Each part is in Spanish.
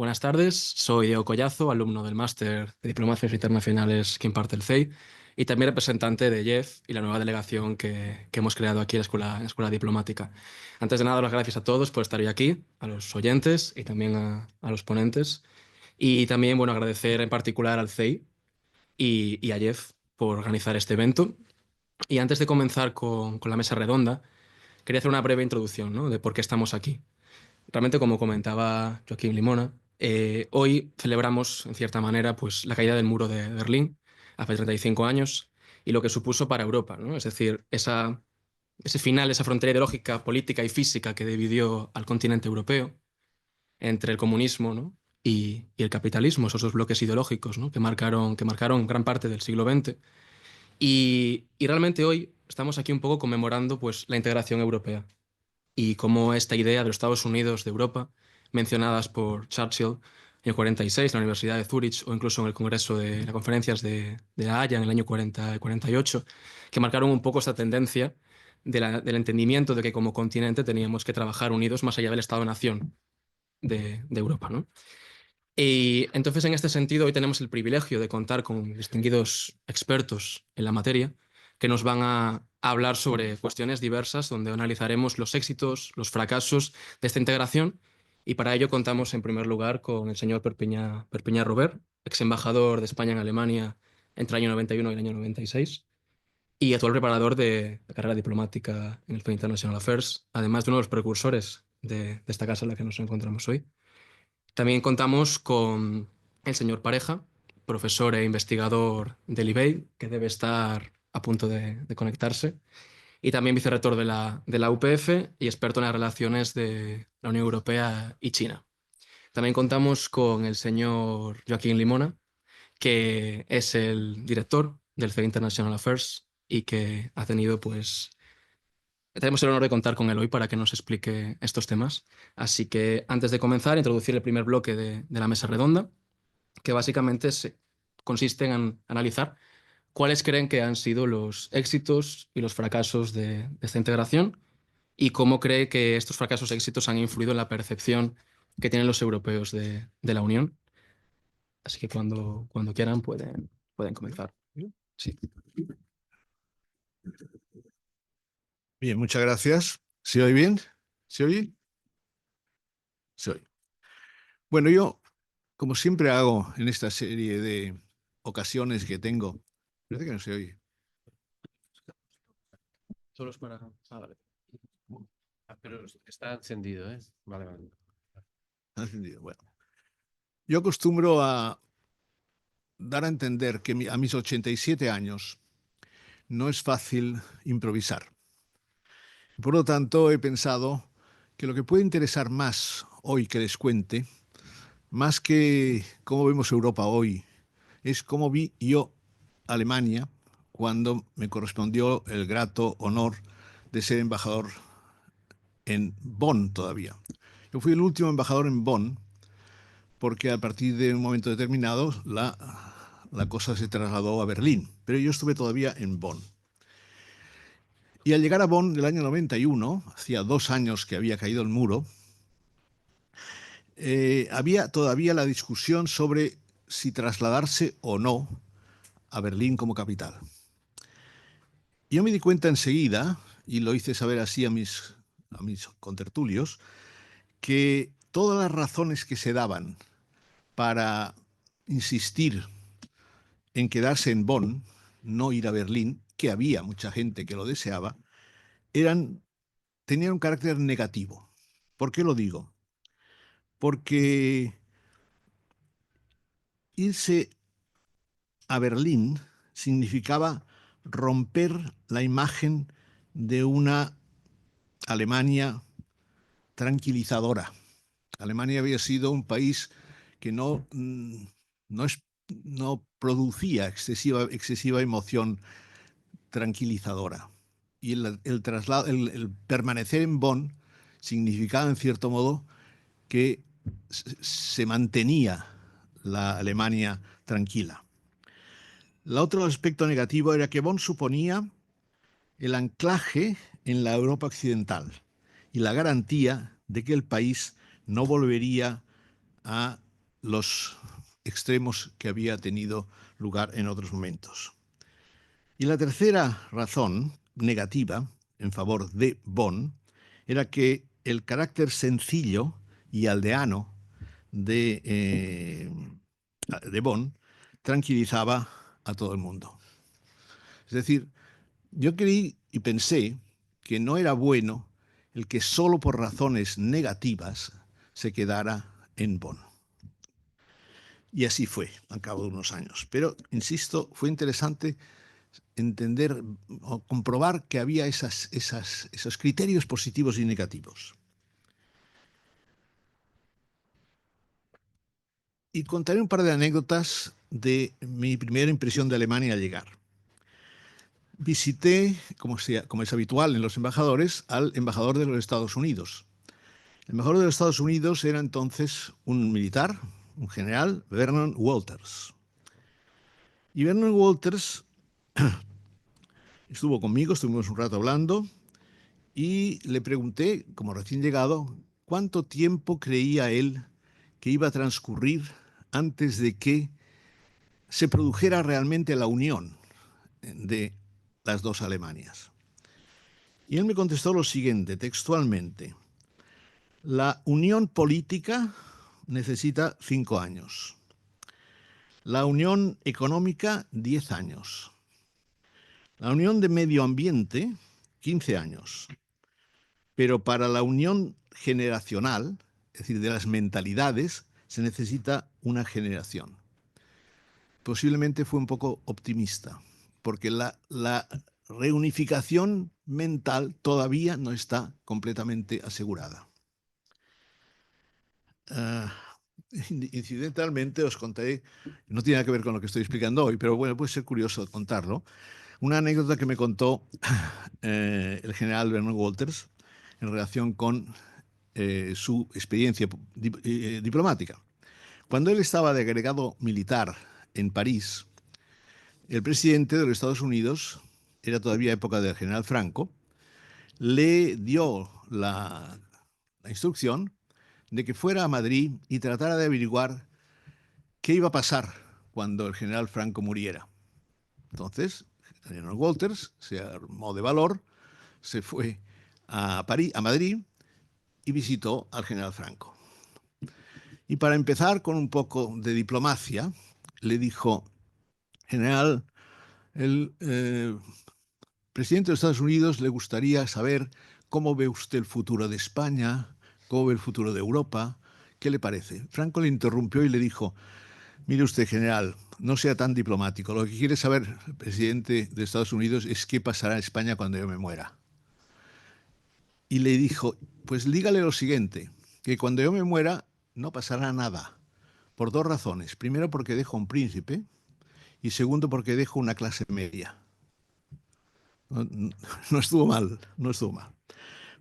Buenas tardes, soy Diego Collazo, alumno del máster de Diplomacias Internacionales que imparte el CEI y también representante de JEF y la nueva delegación que hemos creado aquí en la Escuela Diplomática. Antes de nada, las gracias a todos por estar hoy aquí, a los oyentes y también a los ponentes. Y también, bueno, agradecer en particular al CEI y a JEF por organizar este evento. Y antes de comenzar con la mesa redonda, quería hacer una breve introducción, ¿no?, de por qué estamos aquí. Realmente, como comentaba Joaquín Limona, hoy celebramos, en cierta manera, pues, la caída del muro de Berlín hace 35 años y lo que supuso para Europa, ¿no? Es decir, ese final, esa frontera ideológica, política y física que dividió al continente europeo entre el comunismo, ¿no?, y el capitalismo, esos dos bloques ideológicos, ¿no?, que marcaron gran parte del siglo XX. Y realmente hoy estamos aquí un poco conmemorando, pues, la integración europea y cómo esta idea de los Estados Unidos de Europa, mencionadas por Churchill en el 46 en la Universidad de Zúrich o incluso en el Congreso de las Conferencias de La Haya en el año 48, que marcaron un poco esta tendencia del entendimiento de que como continente teníamos que trabajar unidos más allá del Estado-nación de Europa, ¿no? Y entonces, en este sentido, hoy tenemos el privilegio de contar con distinguidos expertos en la materia que nos van a hablar sobre cuestiones diversas, donde analizaremos los éxitos, los fracasos de esta integración. Y para ello contamos, en primer lugar, con el señor Perpiñá Robert, ex embajador de España en Alemania entre el año 91 y el año 96, y actual preparador de la carrera diplomática en el Foreign International Affairs, además de uno de los precursores de esta casa en la que nos encontramos hoy. También contamos con el señor Pareja, profesor e investigador del IBEI, que debe estar a punto de conectarse, y también vicerrector de la UPF y experto en las relaciones de la Unión Europea y China. También contamos con el señor Joaquín Limona, que es el director del CEI International Affairs y que ha tenido, pues, tenemos el honor de contar con él hoy para que nos explique estos temas. Así que antes de comenzar, introducir el primer bloque de la mesa redonda, que básicamente consiste en analizar cuáles creen que han sido los éxitos y los fracasos de esta integración y cómo cree que estos fracasos e éxitos han influido en la percepción que tienen los europeos de la Unión. Así que cuando quieran pueden comenzar. Sí. Bien, muchas gracias. ¿Se oye bien? ¿Se oye? Se oye. Bueno, yo, como siempre hago en esta serie de ocasiones que tengo, parece que no se oye. Solo es para... vale. Pero está encendido, ¿eh? Vale, vale. ¿Ha encendido? Bueno, yo acostumbro a dar a entender que a mis 87 años no es fácil improvisar. Por lo tanto, he pensado que lo que puede interesar más hoy que les cuente, más que cómo vemos Europa hoy, es cómo vi yo Alemania cuando me correspondió el grato honor de ser embajador en Bonn todavía. Yo fui el último embajador en Bonn porque a partir de un momento determinado la cosa se trasladó a Berlín, pero yo estuve todavía en Bonn. Y al llegar a Bonn del año 91, hacía 2 años que había caído el muro, había todavía la discusión sobre si trasladarse o no a Berlín como capital. Yo me di cuenta enseguida, y lo hice saber así a mis contertulios, que todas las razones que se daban para insistir en quedarse en Bonn, no ir a Berlín, que había mucha gente que lo deseaba, tenían un carácter negativo. ¿Por qué lo digo? Porque irse a Berlín significaba romper la imagen de una Alemania tranquilizadora. Alemania había sido un país que no producía excesiva emoción tranquilizadora. Y el permanecer en Bonn significaba, en cierto modo, que se mantenía la Alemania tranquila. El otro aspecto negativo era que Bonn suponía el anclaje en la Europa occidental y la garantía de que el país no volvería a los extremos que había tenido lugar en otros momentos. Y la tercera razón negativa en favor de Bonn era que el carácter sencillo y aldeano de Bonn tranquilizaba a todo el mundo. Es decir, yo creí y pensé que no era bueno el que solo por razones negativas se quedara en Bonn. Y así fue, al cabo de unos años. Pero, insisto, fue interesante entender o comprobar que había esos criterios positivos y negativos. Y contaré un par de anécdotas de mi primera impresión de Alemania al llegar. Visité, como es habitual en los embajadores, al embajador de los Estados Unidos. El embajador de los Estados Unidos era entonces un militar, un general, Vernon Walters. Y Vernon Walters estuvo conmigo, estuvimos un rato hablando, y le pregunté, como recién llegado, cuánto tiempo creía él que iba a transcurrir antes de que se produjera realmente la unión de las dos Alemanias. Y él me contestó lo siguiente, textualmente: la unión política necesita 5 años, la unión económica 10 años, la unión de medio ambiente 15 años, pero para la unión generacional, es decir, de las mentalidades, se necesita una generación. Posiblemente fue un poco optimista, porque la reunificación mental todavía no está completamente asegurada. Incidentalmente os contaré, no tiene nada que ver con lo que estoy explicando hoy, pero bueno, puede ser curioso contarlo, una anécdota que me contó el general Vernon Walters en relación con su experiencia diplomática. Cuando él estaba de agregado militar en París, el presidente de los Estados Unidos, era todavía época del general Franco, le dio la instrucción de que fuera a Madrid y tratara de averiguar qué iba a pasar cuando el general Franco muriera. Entonces, el general Walters se armó de valor, se fue a Madrid, y visitó al general Franco. Y para empezar con un poco de diplomacia, le dijo: general, el presidente de Estados Unidos le gustaría saber cómo ve usted el futuro de España, cómo ve el futuro de Europa, ¿qué le parece? Franco le interrumpió y le dijo: mire usted, general, no sea tan diplomático. Lo que quiere saber el presidente de Estados Unidos es qué pasará en España cuando yo me muera. Y le dijo: pues dígale lo siguiente, que cuando yo me muera no pasará nada, por 2 razones. Primero, porque dejo un príncipe, y segundo, porque dejo una clase media. No estuvo mal, no estuvo mal.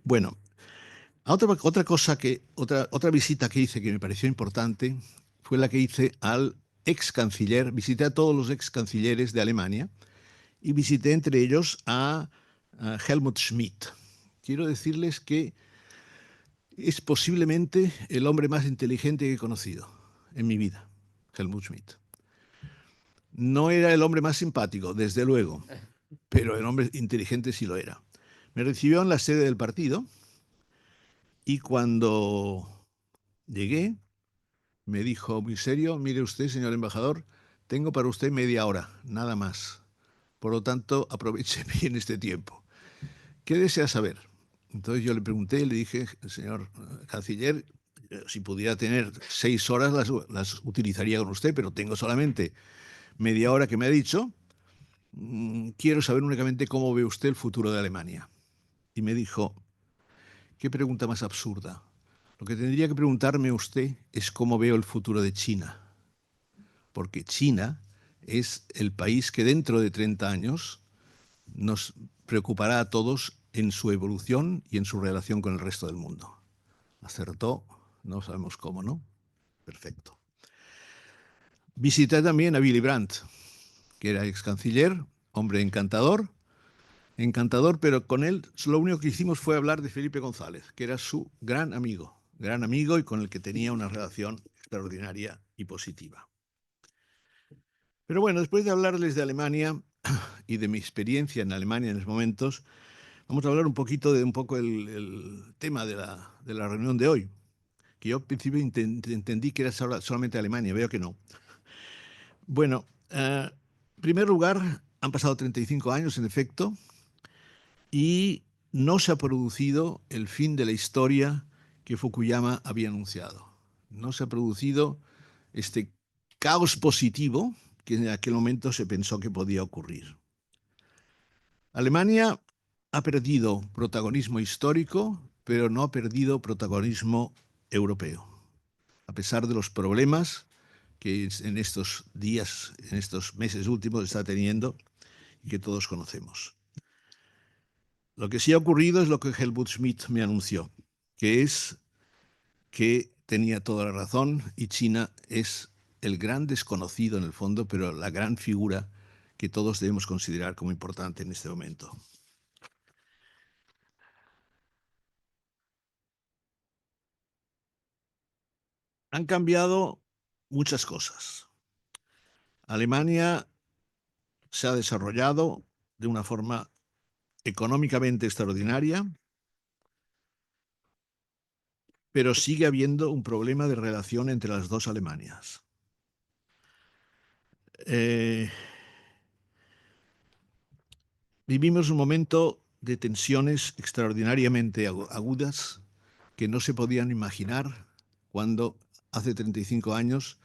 Bueno, otra visita que hice que me pareció importante fue la que hice al ex canciller. Visité a todos los ex cancilleres de Alemania y visité entre ellos a Helmut Schmidt. Quiero decirles que es posiblemente el hombre más inteligente que he conocido en mi vida, Helmut Schmidt. No era el hombre más simpático, desde luego, pero el hombre inteligente sí lo era. Me recibió en la sede del partido y cuando llegué me dijo muy serio: mire usted, señor embajador, tengo para usted media hora, nada más. Por lo tanto, aproveche bien este tiempo. ¿Qué desea saber? Entonces yo le pregunté, le dije: señor canciller, si pudiera tener 6 horas las utilizaría con usted, pero tengo solamente media hora que me ha dicho. Quiero saber únicamente cómo ve usted el futuro de Alemania. Y me dijo: qué pregunta más absurda. Lo que tendría que preguntarme usted es cómo veo el futuro de China. Porque China es el país que dentro de 30 años nos preocupará a todos en su evolución y en su relación con el resto del mundo. Acertó, no sabemos cómo, ¿no? Perfecto. Visité también a Willy Brandt, que era ex canciller, hombre encantador, pero con él lo único que hicimos fue hablar de Felipe González, que era su gran amigo y con el que tenía una relación extraordinaria y positiva. Pero bueno, después de hablarles de Alemania y de mi experiencia en Alemania en esos momentos, vamos a hablar un poquito de el tema de la reunión de hoy, que yo al principio entendí que era solamente Alemania, veo que no. Bueno, en primer lugar, han pasado 35 años, en efecto, y no se ha producido el fin de la historia que Fukuyama había anunciado. No se ha producido este caos positivo que en aquel momento se pensó que podía ocurrir. Alemania ha perdido protagonismo histórico, pero no ha perdido protagonismo europeo, a pesar de los problemas que en estos días, en estos meses últimos está teniendo y que todos conocemos. Lo que sí ha ocurrido es lo que Helmut Schmidt me anunció, que es que tenía toda la razón y China es el gran desconocido en el fondo, pero la gran figura que todos debemos considerar como importante en este momento. Han cambiado muchas cosas. Alemania se ha desarrollado de una forma económicamente extraordinaria, pero sigue habiendo un problema de relación entre las dos Alemanias. Vivimos un momento de tensiones extraordinariamente agudas que no se podían imaginar cuando hace 35 años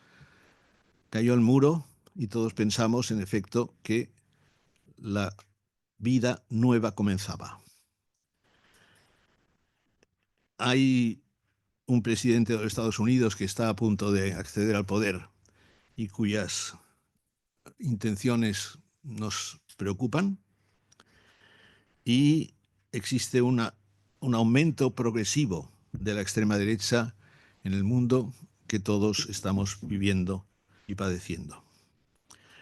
cayó el muro y todos pensamos, en efecto, que la vida nueva comenzaba. Hay un presidente de los Estados Unidos que está a punto de acceder al poder y cuyas intenciones nos preocupan, y existe un aumento progresivo de la extrema derecha en el mundo que todos estamos viviendo y padeciendo.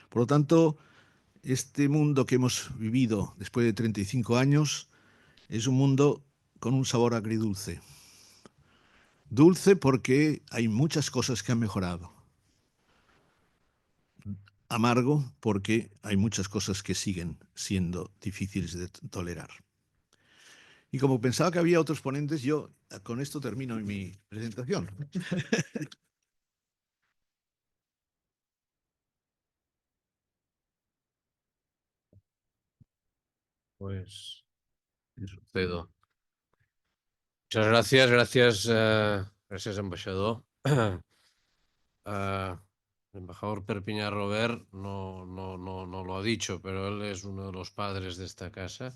Por lo tanto, este mundo que hemos vivido después de 35 años es un mundo con un sabor agridulce. Dulce porque hay muchas cosas que han mejorado. Amargo porque hay muchas cosas que siguen siendo difíciles de tolerar. Y como pensaba que había otros ponentes, yo con esto termino mi presentación. Pues cedo. Muchas gracias, gracias, embajador. El embajador Perpiñán Robert no lo ha dicho, pero él es uno de los padres de esta casa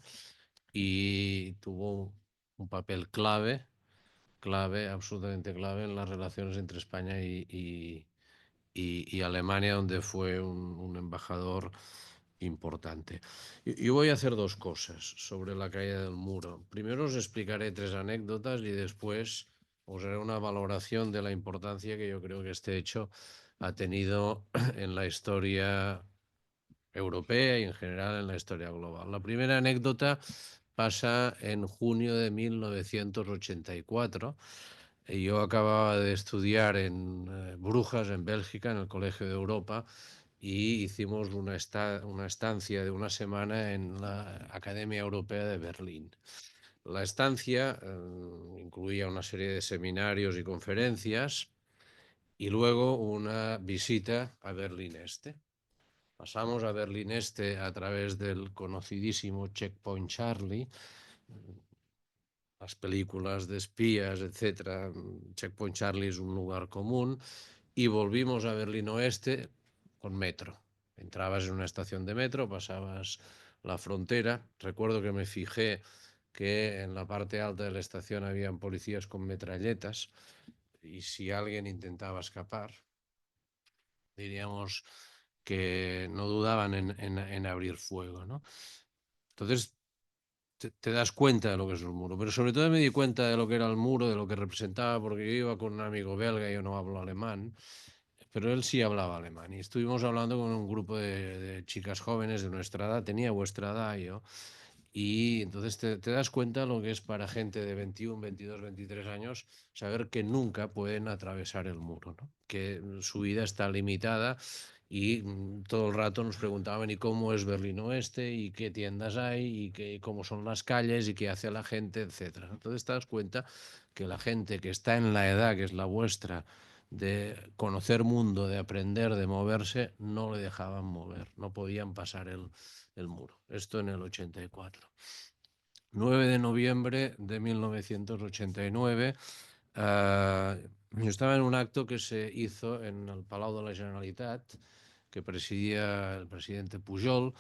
y tuvo un papel clave, absolutamente clave en las relaciones entre España y Alemania, donde fue un embajador importante. Yo voy a hacer dos cosas sobre la caída del muro. Primero os explicaré tres anécdotas y después os haré una valoración de la importancia que yo creo que este hecho ha tenido en la historia europea y en general en la historia global. La primera anécdota pasa en junio de 1984. Yo acababa de estudiar en Brujas, en Bélgica, en el Colegio de Europa, y hicimos una estancia de una semana en la Academia Europea de Berlín. La estancia incluía una serie de seminarios y conferencias y luego una visita a Berlín Este. Pasamos a Berlín Este a través del conocidísimo Checkpoint Charlie, las películas de espías, etc. Checkpoint Charlie es un lugar común, y volvimos a Berlín Oeste con metro. Entrabas en una estación de metro, pasabas la frontera. Recuerdo que me fijé que en la parte alta de la estación habían policías con metralletas y si alguien intentaba escapar, diríamos que no dudaban en abrir fuego, ¿no? Entonces te das cuenta de lo que es un muro, pero sobre todo me di cuenta de lo que era el muro, de lo que representaba, porque yo iba con un amigo belga, yo no hablo alemán, pero él sí hablaba alemán, y estuvimos hablando con un grupo de chicas jóvenes de nuestra edad, tenía vuestra edad yo, Y entonces te das cuenta lo que es para gente de 21, 22, 23 años saber que nunca pueden atravesar el muro, ¿no? Que su vida está limitada y todo el rato nos preguntaban ¿y cómo es Berlín Oeste? ¿Y qué tiendas hay? ¿Y cómo son las calles? ¿Y qué hace la gente? Etcétera. Entonces te das cuenta que la gente que está en la edad que es la vuestra de conocer mundo, de aprender, de moverse, no le dejaban mover, no podían pasar el muro. Esto en el 84. 9 de noviembre de 1989, yo estaba en un acto que se hizo en el Palau de la Generalitat, que presidía el presidente Pujol,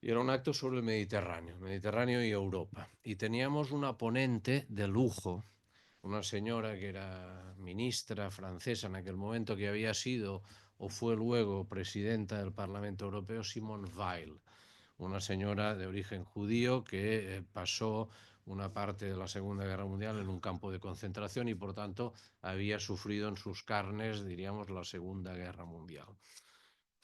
y era un acto sobre el Mediterráneo y Europa. Y teníamos una ponente de lujo, una señora que era ministra francesa en aquel momento, que había sido o fue luego presidenta del Parlamento Europeo, Simone Veil, una señora de origen judío que pasó una parte de la Segunda Guerra Mundial en un campo de concentración y por tanto había sufrido en sus carnes, diríamos, la Segunda Guerra Mundial.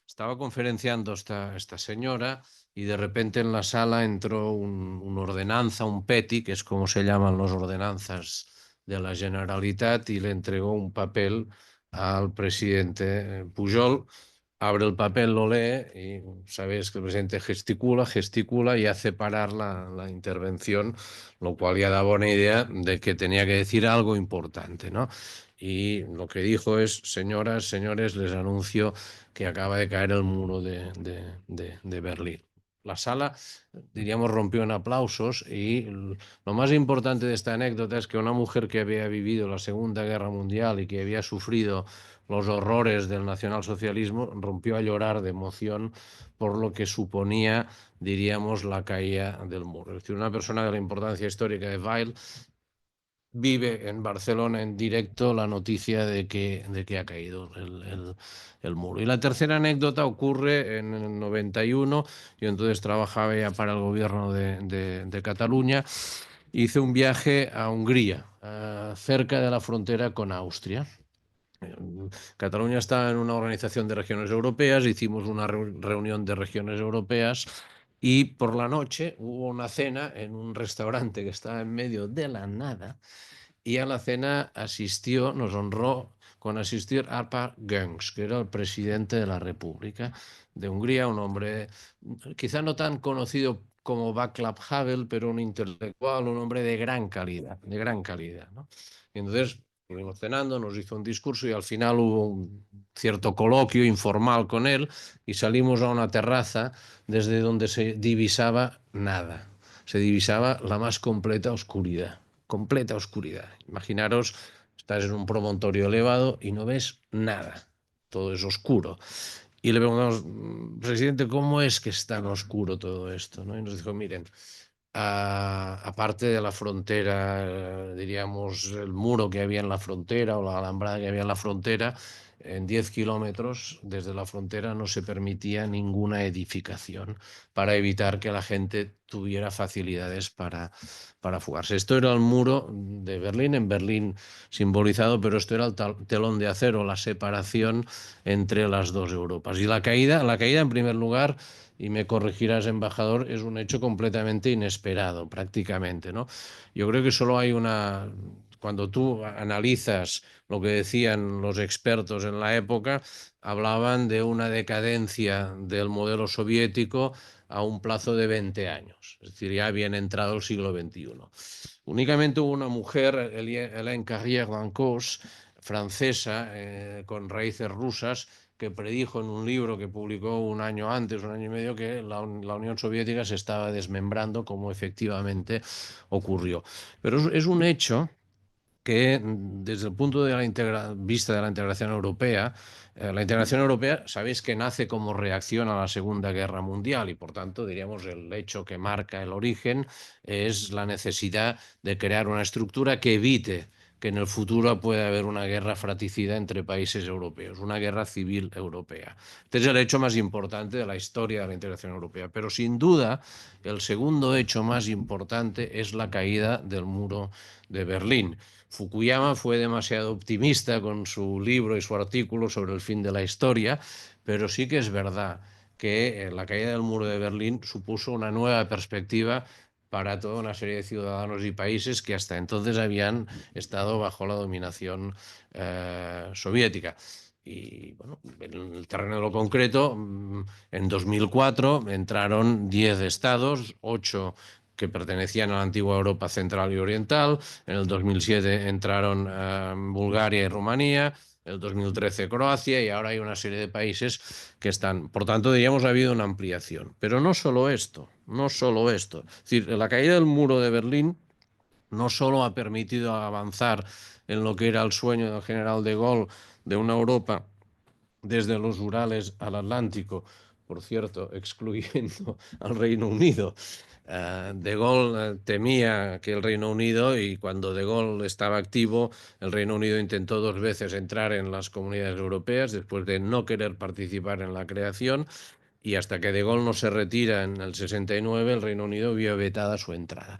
Estaba conferenciando esta señora y de repente en la sala entró un ordenanza, un PETI, que es como se llaman los ordenanzas de la Generalitat, y le entregó un papel al presidente Pujol. Abre el papel, lo lee y sabéis que el presidente gesticula y hace parar la intervención, lo cual ya daba una idea de que tenía que decir algo importante, ¿no? Y lo que dijo es: señoras, señores, les anuncio que acaba de caer el muro de Berlín. La sala, diríamos, rompió en aplausos y lo más importante de esta anécdota es que una mujer que había vivido la Segunda Guerra Mundial y que había sufrido los horrores del nacionalsocialismo rompió a llorar de emoción por lo que suponía, diríamos, la caída del muro. Es decir, una persona de la importancia histórica de Weil vive en Barcelona en directo la noticia de que ha caído el muro. Y la tercera anécdota ocurre en el 91. Yo entonces trabajaba ya para el gobierno de Cataluña. Hice un viaje a Hungría, cerca de la frontera con Austria. Cataluña está en una organización de regiones europeas, hicimos una reunión de regiones europeas y por la noche hubo una cena en un restaurante que estaba en medio de la nada y a la cena nos honró con asistir Arpad Göns, que era el presidente de la República de Hungría, un hombre quizá no tan conocido como Václav Havel, pero un intelectual, un hombre de gran calidad, ¿no? Y entonces estuvimos cenando, nos hizo un discurso y al final hubo un cierto coloquio informal con él y salimos a una terraza desde donde se divisaba nada, se divisaba la más completa oscuridad. Completa oscuridad. Imaginaros, estás en un promontorio elevado y no ves nada, todo es oscuro. Y le preguntamos: presidente, ¿cómo es que es tan oscuro todo esto? ¿No? Y nos dijo: miren, aparte de la frontera, diríamos, el muro que había en la frontera o la alambrada que había en la frontera, en 10 kilómetros desde la frontera no se permitía ninguna edificación para evitar que la gente tuviera facilidades para fugarse. Esto era el muro de Berlín, en Berlín simbolizado, pero esto era el telón de acero, la separación entre las dos Europas. Y la caída en primer lugar, y me corregirás, embajador, es un hecho completamente inesperado, prácticamente, ¿no? Yo creo que solo hay cuando tú analizas lo que decían los expertos en la época, hablaban de una decadencia del modelo soviético a un plazo de 20 años, es decir, ya habían entrado el siglo XXI. Únicamente hubo una mujer, Hélène Carrière-Lancos, francesa, con raíces rusas, que predijo en un libro que publicó un año antes, un año y medio, que la Unión Soviética se estaba desmembrando, como efectivamente ocurrió. Pero es un hecho que desde el punto de vista de la integración europea, sabéis que nace como reacción a la Segunda Guerra Mundial y por tanto, diríamos, el hecho que marca el origen es la necesidad de crear una estructura que evite que en el futuro pueda haber una guerra fratricida entre países europeos, una guerra civil europea. Este es el hecho más importante de la historia de la integración europea, pero sin duda el segundo hecho más importante es la caída del muro de Berlín. Fukuyama fue demasiado optimista con su libro y su artículo sobre el fin de la historia, pero sí que es verdad que la caída del muro de Berlín supuso una nueva perspectiva para toda una serie de ciudadanos y países que hasta entonces habían estado bajo la dominación soviética. Y bueno, en el terreno de lo concreto, en 2004 entraron 10 estados, 8 que pertenecían a la antigua Europa central y oriental. En el 2007 entraron Bulgaria y Rumanía, en el 2013 Croacia, y ahora hay una serie de países que están. Por tanto, diríamos, ha habido una ampliación. Pero no solo esto, no solo esto. Es decir, la caída del muro de Berlín no solo ha permitido avanzar en lo que era el sueño del general de Gaulle de una Europa desde los Urales al Atlántico, por cierto, excluyendo al Reino Unido. De Gaulle temía que el Reino Unido, y cuando De Gaulle estaba activo, el Reino Unido intentó 2 veces entrar en las comunidades europeas después de no querer participar en la creación, y hasta que De Gaulle no se retira en el 69, el Reino Unido vio vetada su entrada.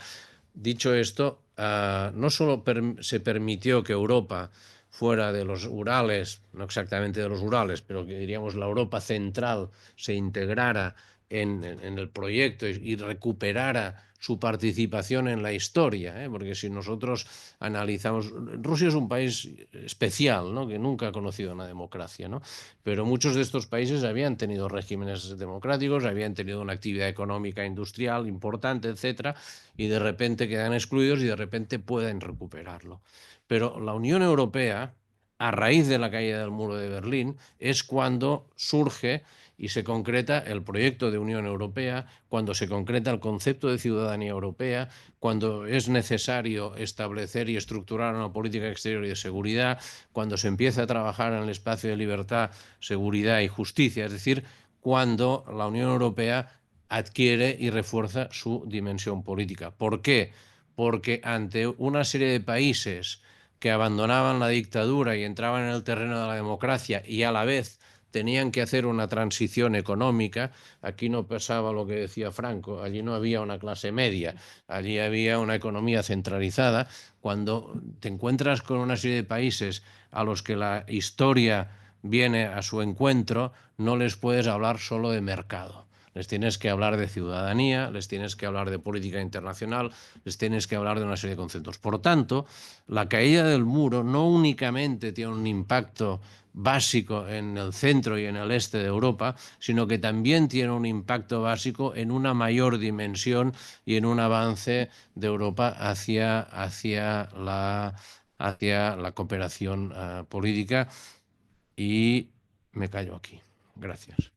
Dicho esto, no solo se permitió que Europa fuera de los Urales, no exactamente de los Urales, pero que diríamos la Europa central se integrara en el proyecto y recuperara su participación en la historia, porque si nosotros analizamos, Rusia es un país especial, ¿no?, que nunca ha conocido una democracia, ¿no?, pero muchos de estos países habían tenido regímenes democráticos, habían tenido una actividad económica, industrial importante, etcétera, y de repente quedan excluidos y de repente pueden recuperarlo. Pero la Unión Europea, a raíz de la caída del muro de Berlín, es cuando surge y se concreta el proyecto de Unión Europea, cuando se concreta el concepto de ciudadanía europea, cuando es necesario establecer y estructurar una política exterior y de seguridad, cuando se empieza a trabajar en el espacio de libertad, seguridad y justicia, es decir, cuando la Unión Europea adquiere y refuerza su dimensión política. ¿Por qué? Porque ante una serie de países que abandonaban la dictadura y entraban en el terreno de la democracia y a la vez tenían que hacer una transición económica, aquí no pasaba lo que decía Franco, allí no había una clase media, allí había una economía centralizada. Cuando te encuentras con una serie de países a los que la historia viene a su encuentro, no les puedes hablar solo de mercado. Les tienes que hablar de ciudadanía, les tienes que hablar de política internacional, les tienes que hablar de una serie de conceptos. Por tanto, la caída del muro no únicamente tiene un impacto básico en el centro y en el este de Europa, sino que también tiene un impacto básico en una mayor dimensión y en un avance de Europa hacia la cooperación política. Y me callo aquí. Gracias.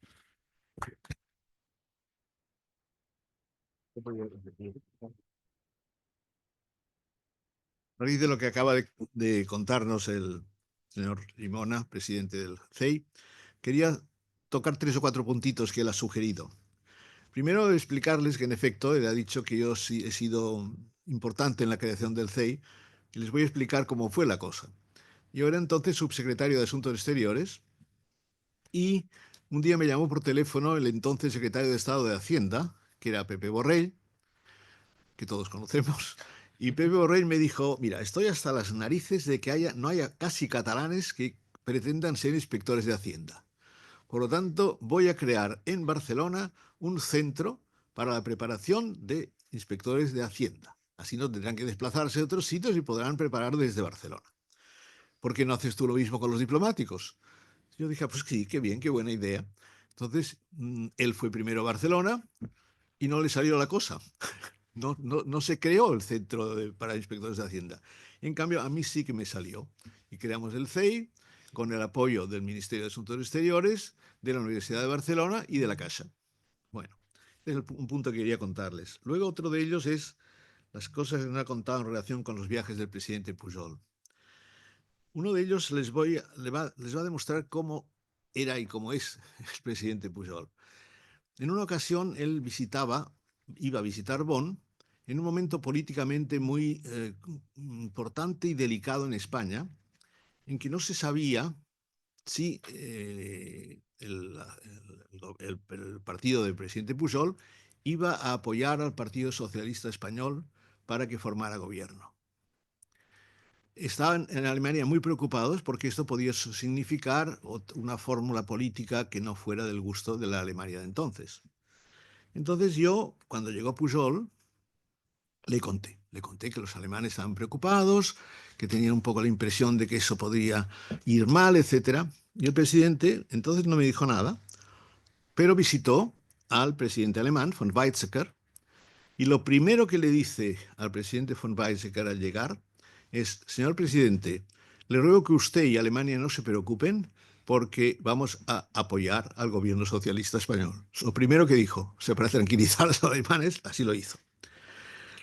A raíz de lo que acaba de contarnos el señor Limona, presidente del CEI, quería tocar 3 o 4 puntitos que él ha sugerido. Primero, explicarles que, en efecto, él ha dicho que yo sí he sido importante en la creación del CEI, y les voy a explicar cómo fue la cosa. Yo era entonces subsecretario de Asuntos Exteriores, y un día me llamó por teléfono el entonces secretario de Estado de Hacienda, que era Pepe Borrell, que todos conocemos, y Pepe Borrell me dijo: mira, estoy hasta las narices de que no haya casi catalanes que pretendan ser inspectores de Hacienda. Por lo tanto, voy a crear en Barcelona un centro para la preparación de inspectores de Hacienda. Así no tendrán que desplazarse a otros sitios y podrán preparar desde Barcelona. ¿Por qué no haces tú lo mismo con los diplomáticos? Yo dije: pues sí, qué bien, qué buena idea. Entonces, él fue primero a Barcelona y no le salió la cosa. No se creó el centro para inspectores de Hacienda. En cambio, a mí sí que me salió. Y creamos el CEI con el apoyo del Ministerio de Asuntos Exteriores, de la Universidad de Barcelona y de la Caixa. Bueno, es un punto que quería contarles. Luego, otro de ellos es las cosas que nos ha contado en relación con los viajes del presidente Pujol. Uno de ellos les va a demostrar cómo era y cómo es el presidente Pujol. En una ocasión, él iba a visitar Bonn en un momento políticamente muy importante y delicado en España, en que no se sabía si el partido del presidente Pujol iba a apoyar al Partido Socialista Español para que formara gobierno. estaban en Alemania muy preocupados porque esto podía significar una fórmula política que no fuera del gusto de la Alemania de entonces. Entonces yo, cuando llegó Pujol, le conté que los alemanes estaban preocupados, que tenían un poco la impresión de que eso podría ir mal, etc. Y el presidente entonces no me dijo nada, pero visitó al presidente alemán, von Weizsäcker, y lo primero que le dice al presidente von Weizsäcker al llegar es: señor presidente, le ruego que usted y Alemania no se preocupen porque vamos a apoyar al gobierno socialista español. Lo primero que dijo, para tranquilizar a los alemanes, así lo hizo.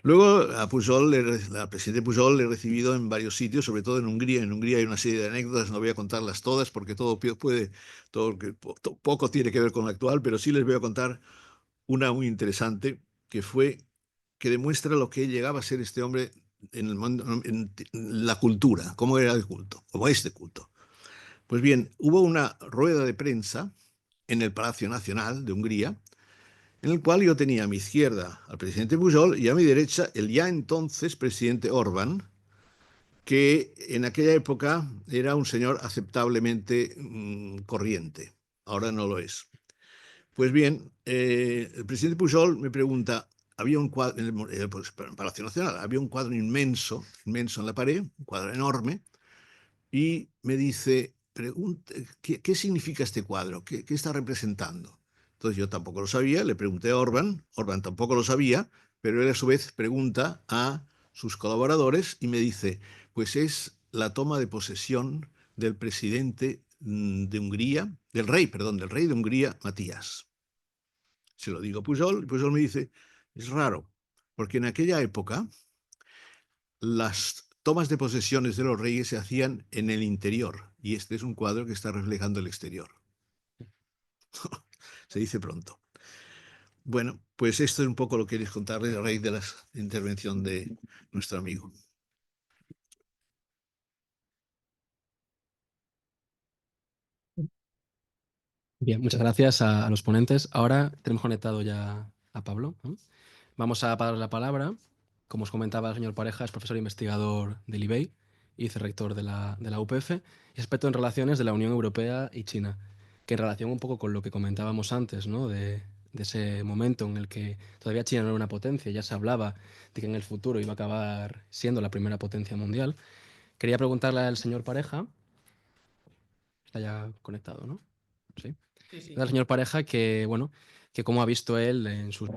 Luego a Pujol, al presidente Pujol le he recibido en varios sitios, sobre todo en Hungría. En Hungría hay una serie de anécdotas, no voy a contarlas todas porque poco tiene que ver con lo actual, pero sí les voy a contar una muy interesante que demuestra lo que llegaba a ser este hombre en el mundo, en la cultura, cómo era el culto, cómo es de culto. Pues bien, hubo una rueda de prensa en el Palacio Nacional de Hungría, en el cual yo tenía a mi izquierda al presidente Pujol y a mi derecha el ya entonces presidente Orbán, que en aquella época era un señor aceptablemente corriente. Ahora no lo es. Pues bien, el presidente Pujol me pregunta, había un cuadro en el Palacio Nacional, había un cuadro inmenso, inmenso en la pared, un cuadro enorme, y me dice, ¿qué significa este cuadro? ¿Qué está representando? Entonces yo tampoco lo sabía, le pregunté a Orbán tampoco lo sabía, pero él a su vez pregunta a sus colaboradores y me dice, pues es la toma de posesión del presidente de Hungría, del rey de Hungría, Matías. Se lo digo a Pujol, y Pujol me dice, es raro, porque en aquella época las tomas de posesiones de los reyes se hacían en el interior, y este es un cuadro que está reflejando el exterior. Se dice pronto. Bueno, pues esto es un poco lo que queréis contarles a raíz de la intervención de nuestro amigo. Bien, muchas gracias a los ponentes. Ahora tenemos conectado ya a Pablo, ¿no? Vamos a darle la palabra. Como os comentaba el señor Pareja, es profesor investigador del IBEI y vicerrector de la UPF y experto en relaciones de la Unión Europea y China, que en relación un poco con lo que comentábamos antes, ¿no? de ese momento en el que todavía China no era una potencia, ya se hablaba de que en el futuro iba a acabar siendo la primera potencia mundial. Quería preguntarle al señor Pareja, está ya conectado, ¿no? Sí. Sí. Al señor Pareja que, bueno, que cómo ha visto él en sus...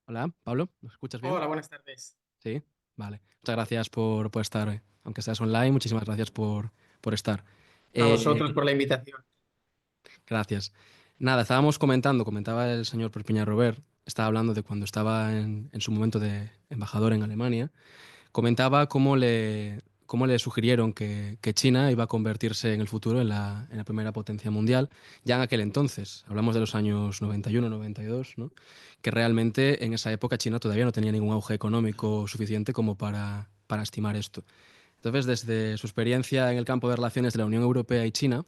Hola, Pablo, ¿nos escuchas bien? Hola, buenas tardes. Sí, vale. Muchas gracias por estar, aunque seas online, muchísimas gracias por estar. A vosotros por la invitación. Gracias. Nada, comentaba el señor Perpiñán Robert, estaba hablando de cuando estaba en su momento de embajador en Alemania, comentaba cómo le sugirieron que China iba a convertirse en el futuro en la primera potencia mundial, ya en aquel entonces, hablamos de los años 91, 92, ¿no? Que realmente en esa época China todavía no tenía ningún auge económico suficiente como para estimar esto. Entonces, desde su experiencia en el campo de relaciones de la Unión Europea y China,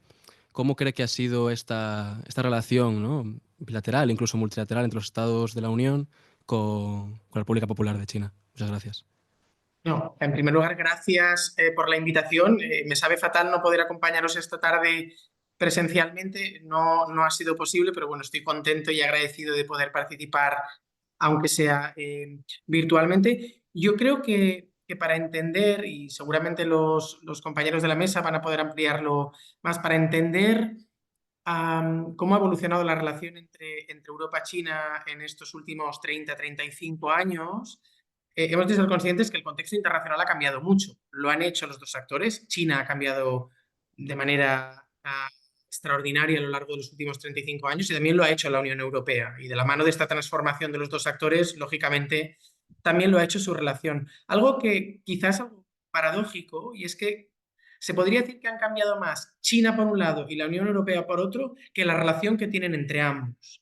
¿cómo cree que ha sido esta relación, ¿no? Bilateral, incluso multilateral, entre los estados de la Unión con la República Popular de China? Muchas gracias. No, en primer lugar, gracias por la invitación. Me sabe fatal no poder acompañaros esta tarde presencialmente. No ha sido posible, pero bueno, estoy contento y agradecido de poder participar, aunque sea virtualmente. Yo creo que para entender, y seguramente los compañeros de la mesa van a poder ampliarlo más, para entender cómo ha evolucionado la relación entre Europa y China en estos últimos 30-35 años, hemos de ser conscientes que el contexto internacional ha cambiado mucho. Lo han hecho los dos actores. China ha cambiado de manera extraordinaria a lo largo de los últimos 35 años y también lo ha hecho la Unión Europea. Y de la mano de esta transformación de los dos actores, lógicamente, también lo ha hecho su relación. Algo que quizás es algo paradójico, y es que se podría decir que han cambiado más China por un lado y la Unión Europea por otro que la relación que tienen entre ambos.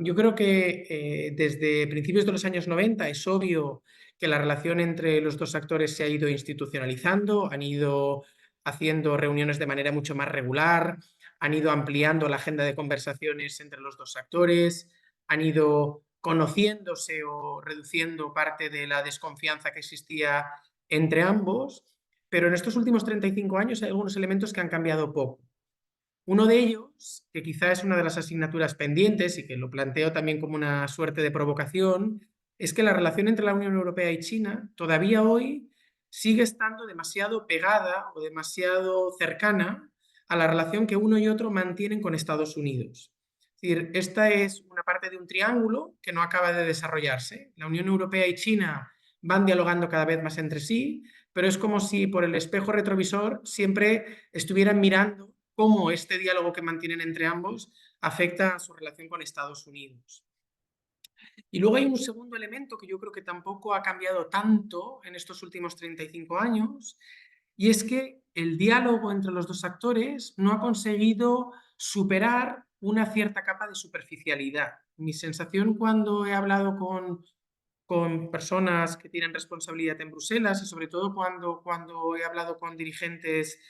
Yo creo que desde principios de los años 90 es obvio que la relación entre los dos actores se ha ido institucionalizando, han ido haciendo reuniones de manera mucho más regular, han ido ampliando la agenda de conversaciones entre los dos actores, han ido conociéndose o reduciendo parte de la desconfianza que existía entre ambos, pero en estos últimos 35 años hay algunos elementos que han cambiado poco. Uno de ellos, que quizá es una de las asignaturas pendientes y que lo planteo también como una suerte de provocación, es que la relación entre la Unión Europea y China todavía hoy sigue estando demasiado pegada o demasiado cercana a la relación que uno y otro mantienen con Estados Unidos. Es decir, esta es una parte de un triángulo que no acaba de desarrollarse. La Unión Europea y China van dialogando cada vez más entre sí, pero es como si por el espejo retrovisor siempre estuvieran mirando cómo este diálogo que mantienen entre ambos afecta a su relación con Estados Unidos. Y luego hay un segundo elemento que yo creo que tampoco ha cambiado tanto en estos últimos 35 años, y es que el diálogo entre los dos actores no ha conseguido superar una cierta capa de superficialidad. Mi sensación cuando he hablado con personas que tienen responsabilidad en Bruselas y sobre todo cuando he hablado con dirigentes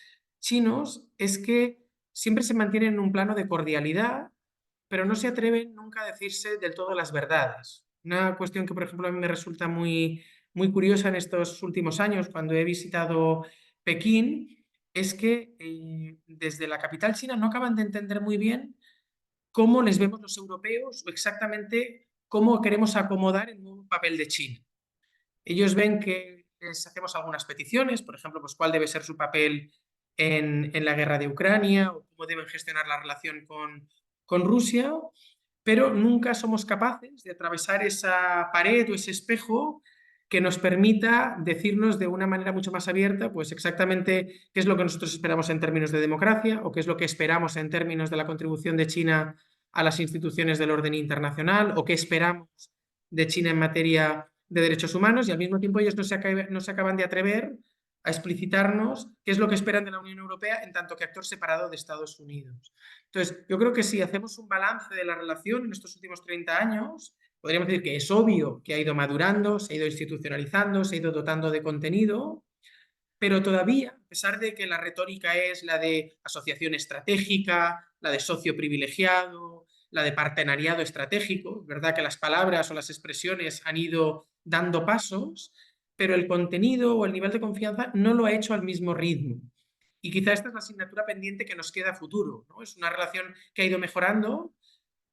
chinos, es que siempre se mantienen en un plano de cordialidad, pero no se atreven nunca a decirse del todo las verdades. Una cuestión que, por ejemplo, a mí me resulta muy, muy curiosa en estos últimos años, cuando he visitado Pekín, es que desde la capital china no acaban de entender muy bien cómo les vemos los europeos o exactamente cómo queremos acomodar el nuevo papel de China. Ellos ven que les hacemos algunas peticiones, por ejemplo, pues cuál debe ser su papel en la guerra de Ucrania o cómo deben gestionar la relación con Rusia, pero nunca somos capaces de atravesar esa pared o ese espejo que nos permita decirnos de una manera mucho más abierta, pues exactamente qué es lo que nosotros esperamos en términos de democracia o qué es lo que esperamos en términos de la contribución de China a las instituciones del orden internacional o qué esperamos de China en materia de derechos humanos, y al mismo tiempo ellos no se acaban de atrever a explicitarnos qué es lo que esperan de la Unión Europea en tanto que actor separado de Estados Unidos. Entonces, yo creo que si hacemos un balance de la relación en estos últimos 30 años, podríamos decir que es obvio que ha ido madurando, se ha ido institucionalizando, se ha ido dotando de contenido, pero todavía, a pesar de que la retórica es la de asociación estratégica, la de socio privilegiado, la de partenariado estratégico, es verdad que las palabras o las expresiones han ido dando pasos, pero el contenido o el nivel de confianza no lo ha hecho al mismo ritmo. Y quizá esta es la asignatura pendiente que nos queda a futuro, ¿no? Es una relación que ha ido mejorando,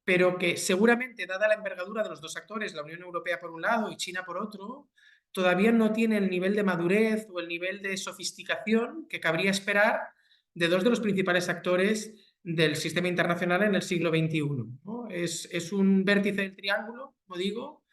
pero que seguramente, dada la envergadura de los dos actores, la Unión Europea por un lado y China por otro, todavía no tiene el nivel de madurez o el nivel de sofisticación que cabría esperar de dos de los principales actores del sistema internacional en el siglo XXI, ¿no? Es un vértice del triángulo, como digo,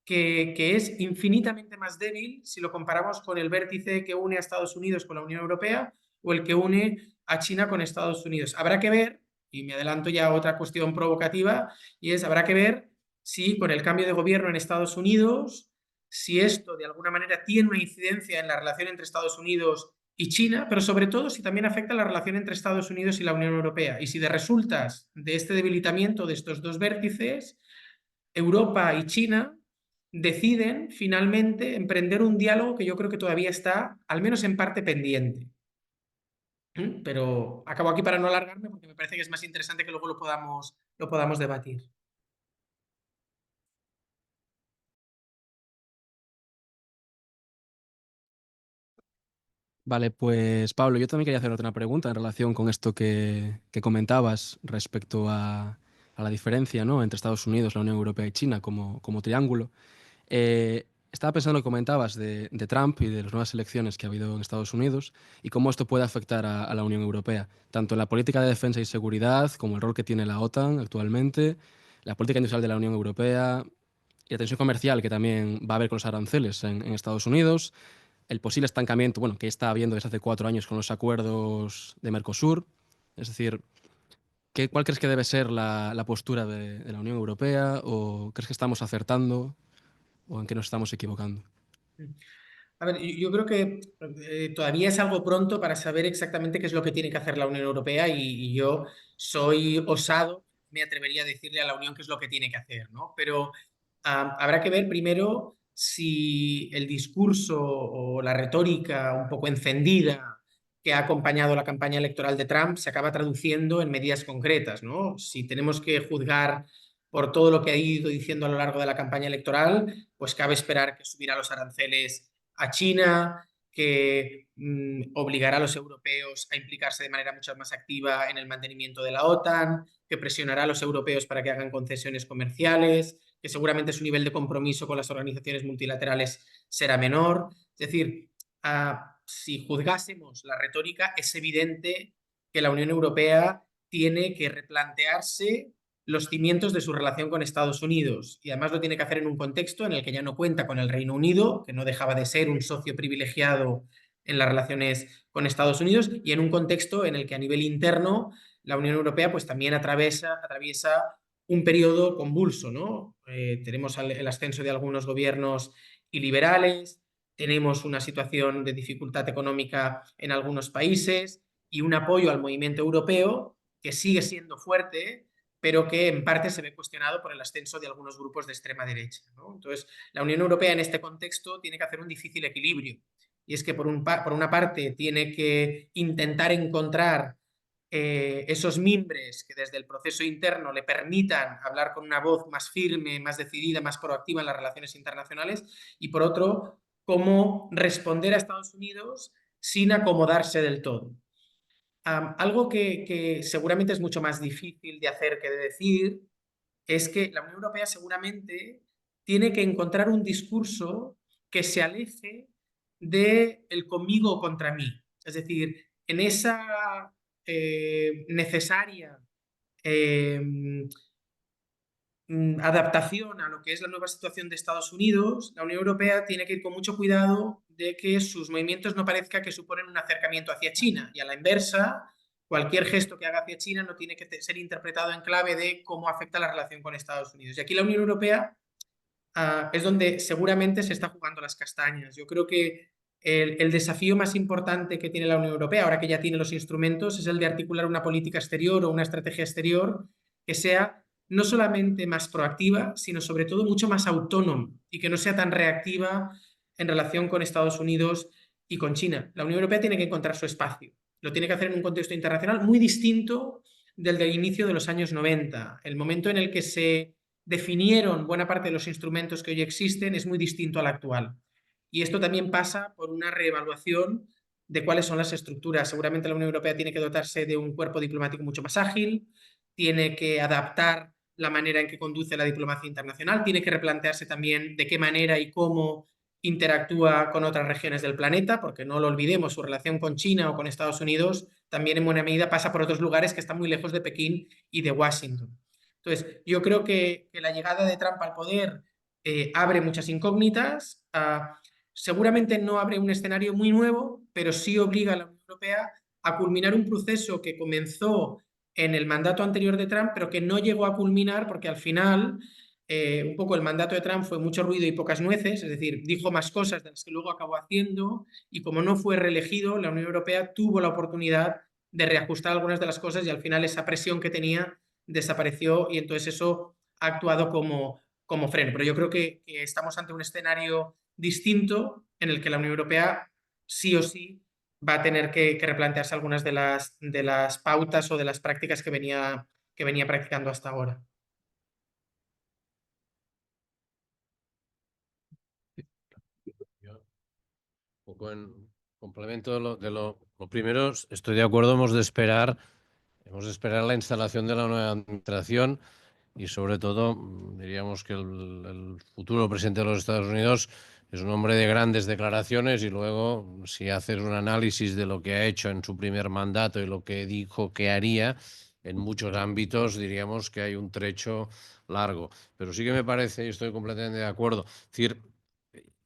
que es infinitamente más débil si lo comparamos con el vértice que une a Estados Unidos con la Unión Europea o el que une a China con Estados Unidos. Habrá que ver, y me adelanto ya a otra cuestión provocativa, y es, habrá que ver si con el cambio de gobierno en Estados Unidos, si esto de alguna manera tiene una incidencia en la relación entre Estados Unidos y China, pero sobre todo si también afecta la relación entre Estados Unidos y la Unión Europea. Y si de resultas de este debilitamiento de estos dos vértices, Europa y China deciden finalmente emprender un diálogo que yo creo que todavía está, al menos en parte, pendiente. Pero acabo aquí para no alargarme porque me parece que es más interesante que luego lo podamos debatir. Vale, pues Pablo, yo también quería hacer otra pregunta en relación con esto que comentabas respecto a la diferencia, ¿no?, entre Estados Unidos, la Unión Europea y China como triángulo. Estaba pensando en lo que comentabas de Trump y de las nuevas elecciones que ha habido en Estados Unidos y cómo esto puede afectar a la Unión Europea, tanto en la política de defensa y seguridad como el rol que tiene la OTAN actualmente, la política industrial de la Unión Europea y la tensión comercial que también va a haber con los aranceles en Estados Unidos, el posible estancamiento, bueno, que está habiendo desde hace 4 años con los acuerdos de Mercosur. Es decir, ¿cuál crees que debe ser la postura de la Unión Europea? ¿O crees que estamos acertando? ¿O en qué nos estamos equivocando? A ver, yo creo que todavía es algo pronto para saber exactamente qué es lo que tiene que hacer la Unión Europea y yo soy osado, me atrevería a decirle a la Unión qué es lo que tiene que hacer, ¿no? Pero habrá que ver primero si el discurso o la retórica un poco encendida que ha acompañado la campaña electoral de Trump se acaba traduciendo en medidas concretas, ¿no? Si tenemos que juzgar por todo lo que ha ido diciendo a lo largo de la campaña electoral, pues cabe esperar que subirá los aranceles a China, que obligará a los europeos a implicarse de manera mucho más activa en el mantenimiento de la OTAN, que presionará a los europeos para que hagan concesiones comerciales, que seguramente su nivel de compromiso con las organizaciones multilaterales será menor. Es decir, si juzgásemos la retórica, es evidente que la Unión Europea tiene que replantearse los cimientos de su relación con Estados Unidos, y además lo tiene que hacer en un contexto en el que ya no cuenta con el Reino Unido, que no dejaba de ser un socio privilegiado en las relaciones con Estados Unidos, y en un contexto en el que a nivel interno la Unión Europea pues también atraviesa un periodo convulso, ¿no? Tenemos el ascenso de algunos gobiernos iliberales, tenemos una situación de dificultad económica en algunos países y un apoyo al movimiento europeo que sigue siendo fuerte, pero que en parte se ve cuestionado por el ascenso de algunos grupos de extrema derecha, ¿no? Entonces, la Unión Europea en este contexto tiene que hacer un difícil equilibrio. Y es que por una parte tiene que intentar encontrar esos mimbres que desde el proceso interno le permitan hablar con una voz más firme, más decidida, más proactiva en las relaciones internacionales, y por otro, cómo responder a Estados Unidos sin acomodarse del todo. Algo que seguramente es mucho más difícil de hacer que de decir es que la Unión Europea seguramente tiene que encontrar un discurso que se aleje de el conmigo contra mí. Es decir, en esa necesaria adaptación a lo que es la nueva situación de Estados Unidos, la Unión Europea tiene que ir con mucho cuidado de que sus movimientos no parezca que suponen un acercamiento hacia China, y a la inversa, cualquier gesto que haga hacia China no tiene que ser interpretado en clave de cómo afecta la relación con Estados Unidos. Y aquí la Unión Europea es donde seguramente se está jugando las castañas. Yo creo que el desafío más importante que tiene la Unión Europea, ahora que ya tiene los instrumentos, es el de articular una política exterior o una estrategia exterior que sea no solamente más proactiva, sino sobre todo mucho más autónoma y que no sea tan reactiva en relación con Estados Unidos y con China. La Unión Europea tiene que encontrar su espacio. Lo tiene que hacer en un contexto internacional muy distinto del inicio de los años 90. El momento en el que se definieron buena parte de los instrumentos que hoy existen es muy distinto al actual. Y esto también pasa por una reevaluación de cuáles son las estructuras. Seguramente la Unión Europea tiene que dotarse de un cuerpo diplomático mucho más ágil, tiene que adaptar la manera en que conduce la diplomacia internacional, tiene que replantearse también de qué manera y cómo interactúa con otras regiones del planeta, porque no lo olvidemos, su relación con China o con Estados Unidos también en buena medida pasa por otros lugares que están muy lejos de Pekín y de Washington. Entonces, yo creo que la llegada de Trump al poder abre muchas incógnitas. Seguramente no abre un escenario muy nuevo, pero sí obliga a la Unión Europea a culminar un proceso que comenzó en el mandato anterior de Trump, pero que no llegó a culminar porque al final un poco el mandato de Trump fue mucho ruido y pocas nueces, es decir, dijo más cosas de las que luego acabó haciendo, y como no fue reelegido, la Unión Europea tuvo la oportunidad de reajustar algunas de las cosas, y al final esa presión que tenía desapareció, y entonces eso ha actuado como freno. Pero yo creo que estamos ante un escenario distinto en el que la Unión Europea sí o sí va a tener que replantearse algunas de las pautas o de las prácticas que venía practicando hasta ahora. Un poco en complemento de lo primero, estoy de acuerdo, hemos de esperar la instalación de la nueva administración, y sobre todo diríamos que el futuro presidente de los Estados Unidos es un hombre de grandes declaraciones, y luego si haces un análisis de lo que ha hecho en su primer mandato y lo que dijo que haría, en muchos ámbitos diríamos que hay un trecho largo. Pero sí que me parece, y estoy completamente de acuerdo, es decir,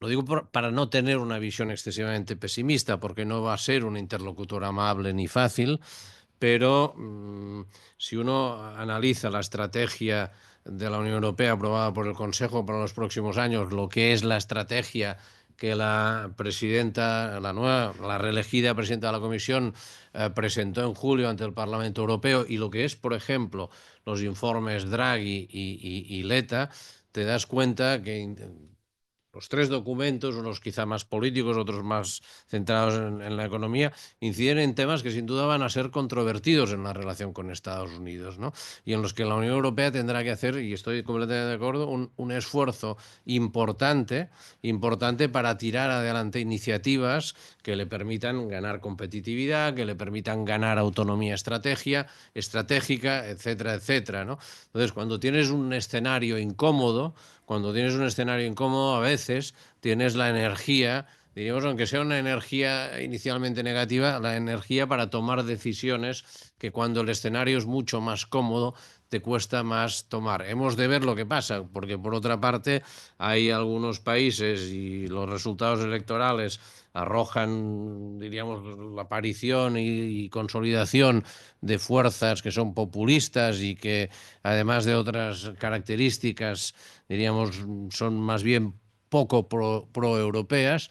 lo digo para no tener una visión excesivamente pesimista, porque no va a ser un interlocutor amable ni fácil, pero si uno analiza la estrategia de la Unión Europea aprobada por el Consejo para los próximos años, lo que es la estrategia que la presidenta, la reelegida presidenta de la Comisión presentó en julio ante el Parlamento Europeo, y lo que es, por ejemplo, los informes Draghi y Letta, te das cuenta que los tres documentos, unos quizá más políticos, otros más centrados en la economía, inciden en temas que sin duda van a ser controvertidos en la relación con Estados Unidos, ¿no? Y en los que la Unión Europea tendrá que hacer, y estoy completamente de acuerdo, un esfuerzo importante para tirar adelante iniciativas que le permitan ganar competitividad, que le permitan ganar autonomía estratégica, etcétera, etcétera, ¿no? Entonces, cuando tienes un escenario incómodo, a veces tienes la energía, diríamos, aunque sea una energía inicialmente negativa, la energía para tomar decisiones que cuando el escenario es mucho más cómodo te cuesta más tomar. Hemos de ver lo que pasa, porque por otra parte hay algunos países y los resultados electorales arrojan, diríamos, la aparición y consolidación de fuerzas que son populistas y que, además de otras características, diríamos, son más bien poco pro-europeas,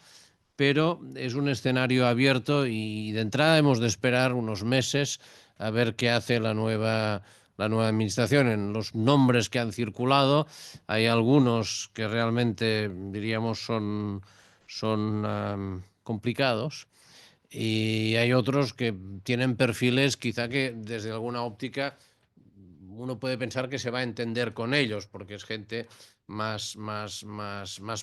pero es un escenario abierto y de entrada hemos de esperar unos meses a ver qué hace la nueva administración. En los nombres que han circulado hay algunos que realmente, diríamos, son complicados, y hay otros que tienen perfiles quizá que desde alguna óptica uno puede pensar que se va a entender con ellos, porque es gente más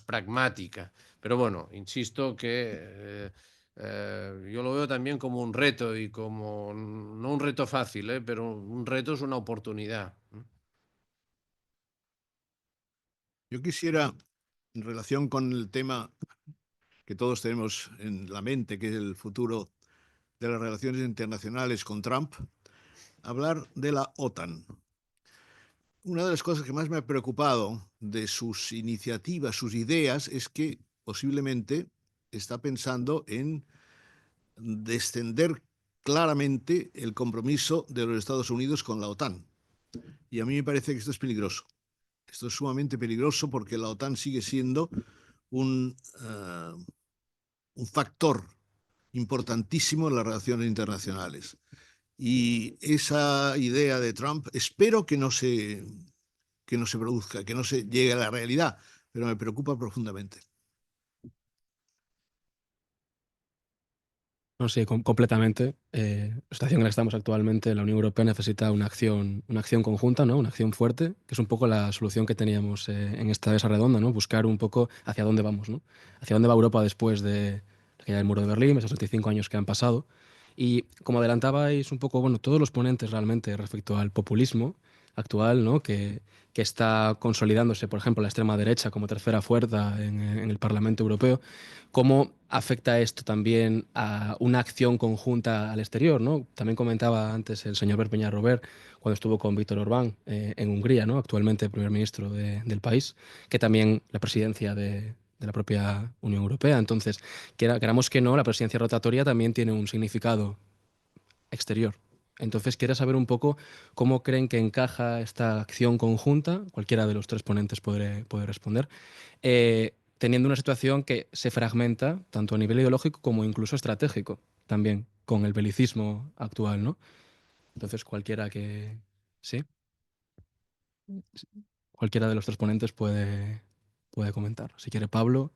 pragmática. Pero bueno, insisto que yo lo veo también como un reto, y como, no un reto fácil, pero un reto es una oportunidad. Yo quisiera, en relación con el tema que todos tenemos en la mente, que es el futuro de las relaciones internacionales con Trump, hablar de la OTAN. Una de las cosas que más me ha preocupado de sus iniciativas, sus ideas, es que posiblemente está pensando en descender claramente el compromiso de los Estados Unidos con la OTAN. Y a mí me parece que esto es peligroso. Esto es sumamente peligroso porque la OTAN sigue siendo un factor importantísimo en las relaciones internacionales. Y esa idea de Trump, espero que no se produzca, que no se llegue a la realidad, pero me preocupa profundamente. No, sí, completamente. La situación en la que estamos actualmente, la Unión Europea necesita una acción conjunta, ¿no? Una acción fuerte, que es un poco la solución que teníamos en esta mesa redonda, ¿no? Buscar un poco hacia dónde vamos, ¿no? Hacia dónde va Europa después de la caída del muro de Berlín, esos 65 años que han pasado. Y como adelantabais un poco, bueno, todos los ponentes realmente respecto al populismo actual, ¿no? Que está consolidándose, por ejemplo, la extrema derecha como tercera fuerza en el Parlamento Europeo. ¿Cómo afecta esto también a una acción conjunta al exterior, ¿no? También comentaba antes el señor Perpiñán Robert, cuando estuvo con Víctor Orbán en Hungría, ¿no? Actualmente primer ministro del país, que también la presidencia de la propia Unión Europea. Entonces, queramos que no, la presidencia rotatoria también tiene un significado exterior. Entonces, quiero saber un poco cómo creen que encaja esta acción conjunta, cualquiera de los tres ponentes puede responder, teniendo una situación que se fragmenta tanto a nivel ideológico como incluso estratégico, también con el belicismo actual, ¿no? Entonces, cualquiera que... ¿Sí? Cualquiera de los tres ponentes puede comentar. Si quiere Pablo,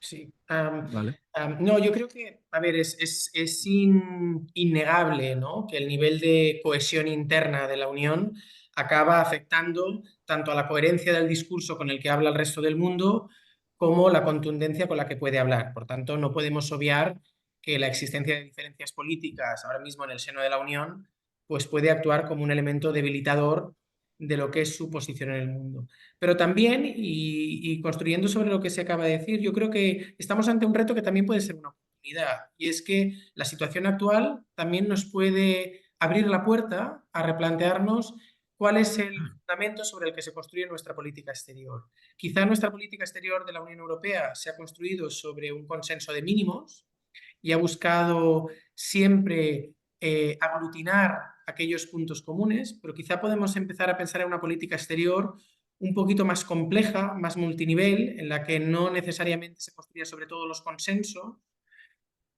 Sí. ¿vale? No, yo creo que, a ver, es innegable, ¿no? Que el nivel de cohesión interna de la Unión acaba afectando tanto a la coherencia del discurso con el que habla el resto del mundo como la contundencia con la que puede hablar. Por tanto, no podemos obviar que la existencia de diferencias políticas ahora mismo en el seno de la Unión pues puede actuar como un elemento debilitador de lo que es su posición en el mundo. Pero también, y construyendo sobre lo que se acaba de decir, yo creo que estamos ante un reto que también puede ser una oportunidad, y es que la situación actual también nos puede abrir la puerta a replantearnos cuál es el fundamento sobre el que se construye nuestra política exterior. Quizá nuestra política exterior de la Unión Europea se ha construido sobre un consenso de mínimos y ha buscado siempre aglutinar aquellos puntos comunes, pero quizá podemos empezar a pensar en una política exterior un poquito más compleja, más multinivel, en la que no necesariamente se construya sobre todos los consensos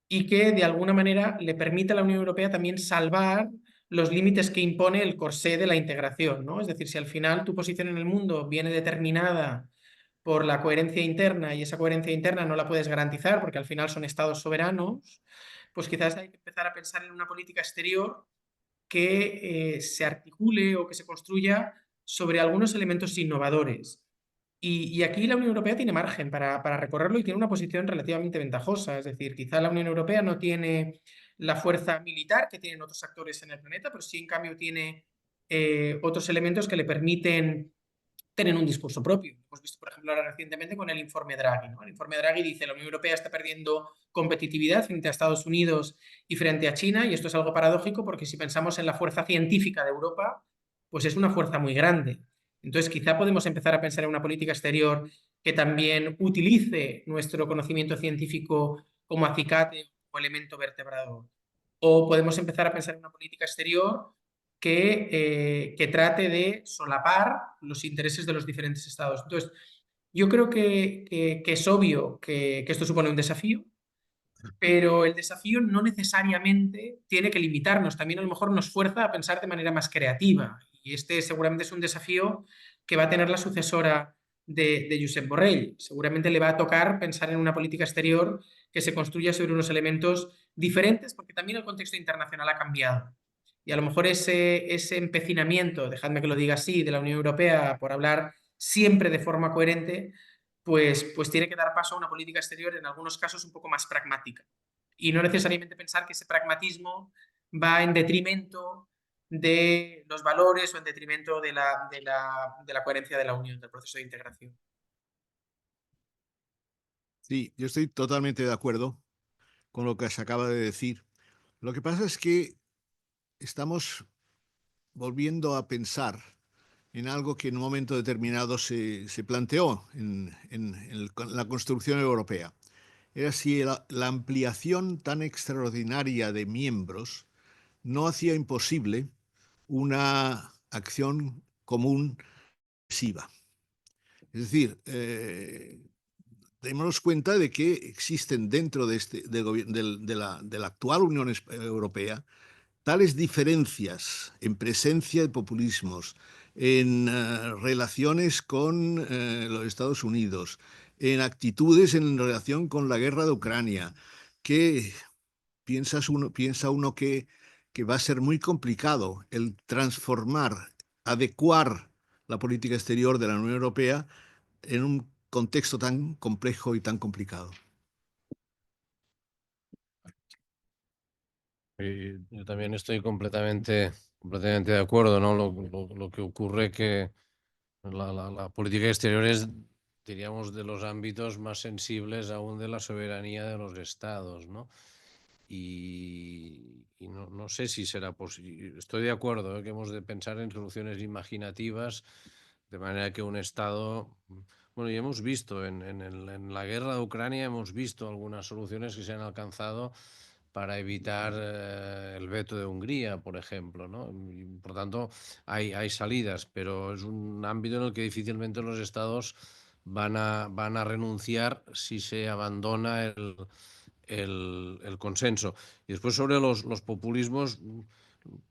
y que de alguna manera le permita a la Unión Europea también salvar los límites que impone el corsé de la integración, ¿no? Es decir, si al final tu posición en el mundo viene determinada por la coherencia interna y esa coherencia interna no la puedes garantizar porque al final son estados soberanos, pues quizás hay que empezar a pensar en una política exterior que se articule o que se construya sobre algunos elementos innovadores. Y aquí la Unión Europea tiene margen para recorrerlo y tiene una posición relativamente ventajosa. Es decir, quizá la Unión Europea no tiene la fuerza militar que tienen otros actores en el planeta, pero sí en cambio tiene otros elementos que le permiten tener un discurso propio. Hemos visto, por ejemplo, ahora recientemente con el informe Draghi, ¿no? El informe Draghi dice que la Unión Europea está perdiendo competitividad frente a Estados Unidos y frente a China, y esto es algo paradójico porque si pensamos en la fuerza científica de Europa, pues es una fuerza muy grande. Entonces, quizá podemos empezar a pensar en una política exterior que también utilice nuestro conocimiento científico como acicate o elemento vertebrador. O podemos empezar a pensar en una política exterior que trate de solapar los intereses de los diferentes estados. Entonces, yo creo que es obvio que esto supone un desafío, pero el desafío no necesariamente tiene que limitarnos, también a lo mejor nos fuerza a pensar de manera más creativa. Y este seguramente es un desafío que va a tener la sucesora de Josep Borrell. Seguramente le va a tocar pensar en una política exterior que se construya sobre unos elementos diferentes, porque también el contexto internacional ha cambiado. Y a lo mejor ese empecinamiento, dejadme que lo diga así, de la Unión Europea por hablar siempre de forma coherente, pues tiene que dar paso a una política exterior en algunos casos un poco más pragmática. Y no necesariamente pensar que ese pragmatismo va en detrimento de los valores o en detrimento de la coherencia de la Unión, del proceso de integración. Sí, yo estoy totalmente de acuerdo con lo que se acaba de decir. Lo que pasa es que estamos volviendo a pensar en algo que en un momento determinado se planteó en la construcción europea. Era si la ampliación tan extraordinaria de miembros no hacía imposible una acción común masiva. Es decir, démonos cuenta de que existen dentro de la actual Unión Europea tales diferencias en presencia de populismos, en relaciones con los Estados Unidos, en actitudes en relación con la guerra de Ucrania, que piensa uno que va a ser muy complicado el transformar, adecuar la política exterior de la Unión Europea en un contexto tan complejo y tan complicado. Yo también estoy completamente de acuerdo, ¿no? Lo que ocurre que la política exterior es, diríamos, de los ámbitos más sensibles aún de la soberanía de los estados, ¿no? Y no sé si será posible. Estoy de acuerdo, que hemos de pensar en soluciones imaginativas, de manera que un Estado... Bueno, y hemos visto en la guerra de Ucrania, hemos visto algunas soluciones que se han alcanzado para evitar el veto de Hungría, por ejemplo, ¿no? Y, por tanto, hay salidas, pero es un ámbito en el que difícilmente los Estados van a renunciar si se abandona el consenso. Y después sobre los populismos,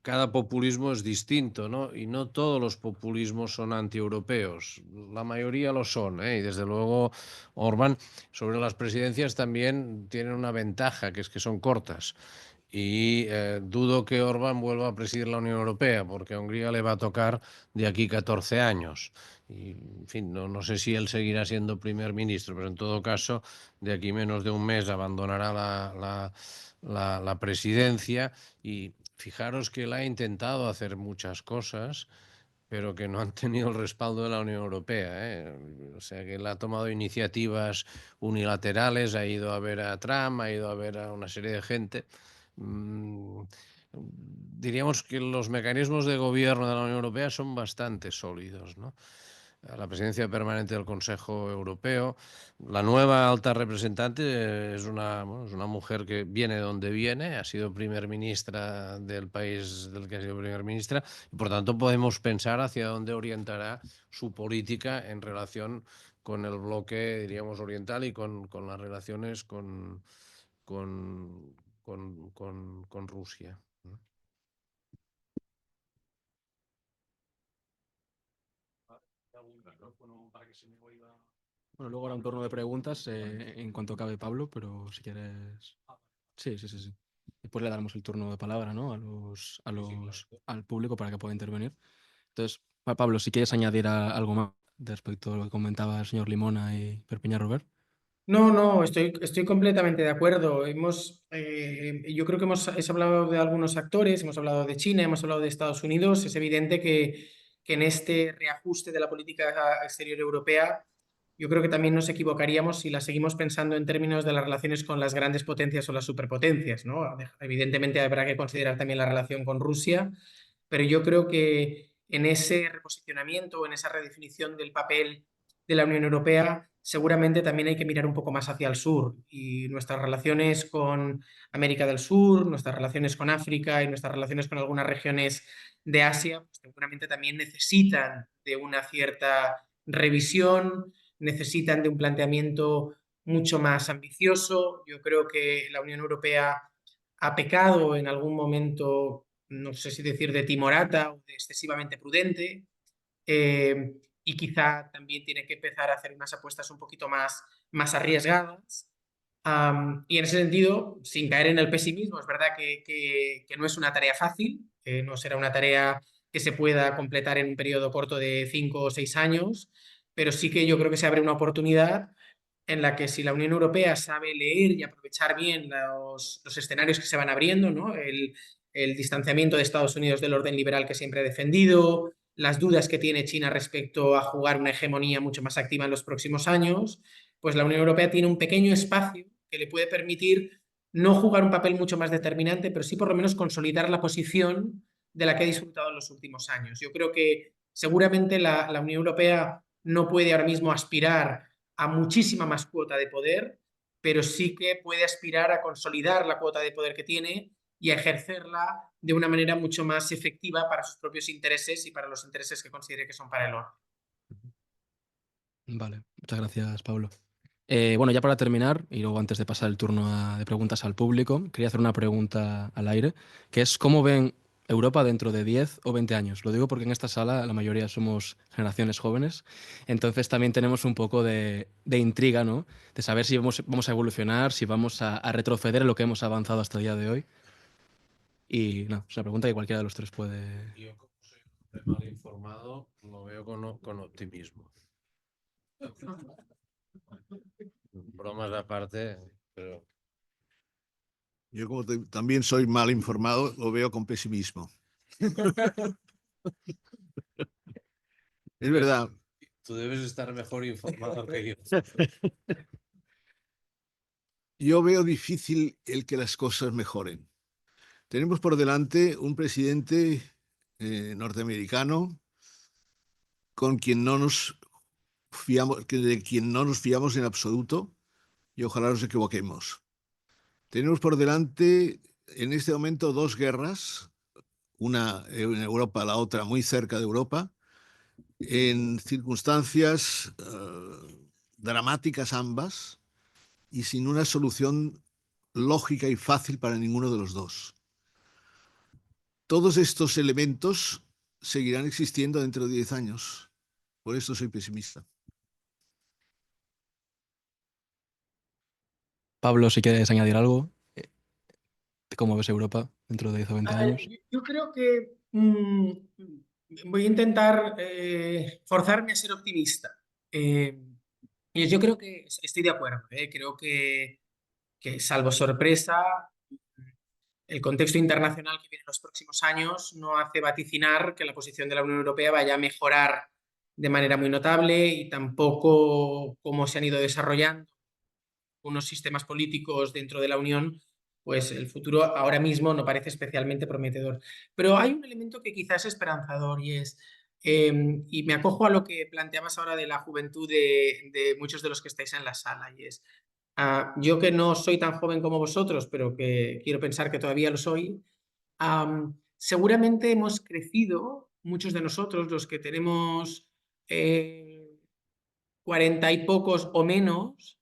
cada populismo es distinto, ¿no? Y no todos los populismos son antieuropeos, la mayoría lo son, ¿eh? Y desde luego Orbán sobre las presidencias también tienen una ventaja, que es que son cortas. Y dudo que Orbán vuelva a presidir la Unión Europea, porque a Hungría le va a tocar de aquí 14 años. Y, en fin, no sé si él seguirá siendo primer ministro, pero en todo caso, de aquí menos de un mes abandonará la presidencia. Y fijaros que él ha intentado hacer muchas cosas, pero que no han tenido el respaldo de la Unión Europea, ¿eh? O sea, que él ha tomado iniciativas unilaterales, ha ido a ver a Trump, ha ido a ver a una serie de gente. Diríamos que los mecanismos de gobierno de la Unión Europea son bastante sólidos, ¿no? La presidencia permanente del Consejo Europeo. La nueva alta representante es una mujer que viene de donde viene, ha sido primer ministra del país del que ha sido primer ministra, y por tanto podemos pensar hacia dónde orientará su política en relación con el bloque, diríamos, oriental y con las relaciones con Rusia. Bueno, luego habrá un turno de preguntas en cuanto acabe Pablo, pero si quieres... Sí. Después le daremos el turno de palabra, ¿no? Al público para que pueda intervenir. Entonces, Pablo, si quieres añadir algo más respecto a lo que comentaba el señor Limona y Perpiñán Robert. No, estoy completamente de acuerdo. Yo creo que hemos hablado de algunos actores, hemos hablado de China, hemos hablado de Estados Unidos. Es evidente que en este reajuste de la política exterior europea, yo creo que también nos equivocaríamos si la seguimos pensando en términos de las relaciones con las grandes potencias o las superpotencias, ¿no? Evidentemente habrá que considerar también la relación con Rusia, pero yo creo que en ese reposicionamiento, en esa redefinición del papel de la Unión Europea, seguramente también hay que mirar un poco más hacia el sur, y nuestras relaciones con América del Sur, nuestras relaciones con África y nuestras relaciones con algunas regiones de Asia, pues seguramente también necesitan de una cierta revisión, necesitan de un planteamiento mucho más ambicioso. Yo creo que la Unión Europea ha pecado en algún momento, no sé si decir de timorata o de excesivamente prudente, y quizá también tiene que empezar a hacer unas apuestas un poquito más arriesgadas. Y en ese sentido, sin caer en el pesimismo, es verdad que no es una tarea fácil, no será una tarea que se pueda completar en un periodo corto de 5 o 6 años, pero sí que yo creo que se abre una oportunidad en la que, si la Unión Europea sabe leer y aprovechar bien los escenarios que se van abriendo, ¿no? El distanciamiento de Estados Unidos del orden liberal que siempre ha defendido, las dudas que tiene China respecto a jugar una hegemonía mucho más activa en los próximos años, pues la Unión Europea tiene un pequeño espacio que le puede permitir no jugar un papel mucho más determinante, pero sí por lo menos consolidar la posición de la que ha disfrutado en los últimos años. Yo creo que seguramente la Unión Europea no puede ahora mismo aspirar a muchísima más cuota de poder, pero sí que puede aspirar a consolidar la cuota de poder que tiene y a ejercerla de una manera mucho más efectiva para sus propios intereses y para los intereses que considere que son para el orden. Vale, muchas gracias, Pablo. Bueno, ya para terminar, y luego antes de pasar el turno de preguntas al público, quería hacer una pregunta al aire, que es ¿cómo ven Europa dentro de 10 o 20 años? Lo digo porque en esta sala la mayoría somos generaciones jóvenes, entonces también tenemos un poco de intriga, ¿no? De saber si vamos a evolucionar, si vamos a retroceder en lo que hemos avanzado hasta el día de hoy. Y no, es una pregunta que cualquiera de los tres puede... Yo, como soy un hombre mal informado, lo veo con optimismo. Bromas aparte, pero Yo, como también soy mal informado, lo veo con pesimismo. Es verdad. tú debes estar mejor informado que yo. Yo veo difícil el que las cosas mejoren. Tenemos por delante un presidente norteamericano con quien no nos fiamos, de quien no nos fiamos en absoluto, y ojalá nos equivoquemos. Tenemos por delante en este momento dos guerras, una en Europa, la otra muy cerca de Europa, en circunstancias dramáticas ambas y sin una solución lógica y fácil para ninguno de los dos. Todos estos elementos seguirán existiendo dentro de 10 años. Por eso soy pesimista. Pablo, si quieres añadir algo, ¿cómo ves Europa dentro de 10 o 20 años? Yo creo que voy a intentar forzarme a ser optimista. Y yo creo que estoy de acuerdo. Creo que salvo sorpresa, el contexto internacional que viene en los próximos años no hace vaticinar que la posición de la Unión Europea vaya a mejorar de manera muy notable, y tampoco cómo se han ido desarrollando unos sistemas políticos dentro de la Unión, pues el futuro ahora mismo no parece especialmente prometedor. Pero hay un elemento que quizás es esperanzador, y es, y me acojo a lo que planteabas ahora de la juventud de muchos de los que estáis en la sala, y es, yo que no soy tan joven como vosotros, pero que quiero pensar que todavía lo soy, seguramente hemos crecido, muchos de nosotros, los que tenemos 40 y pocos o menos,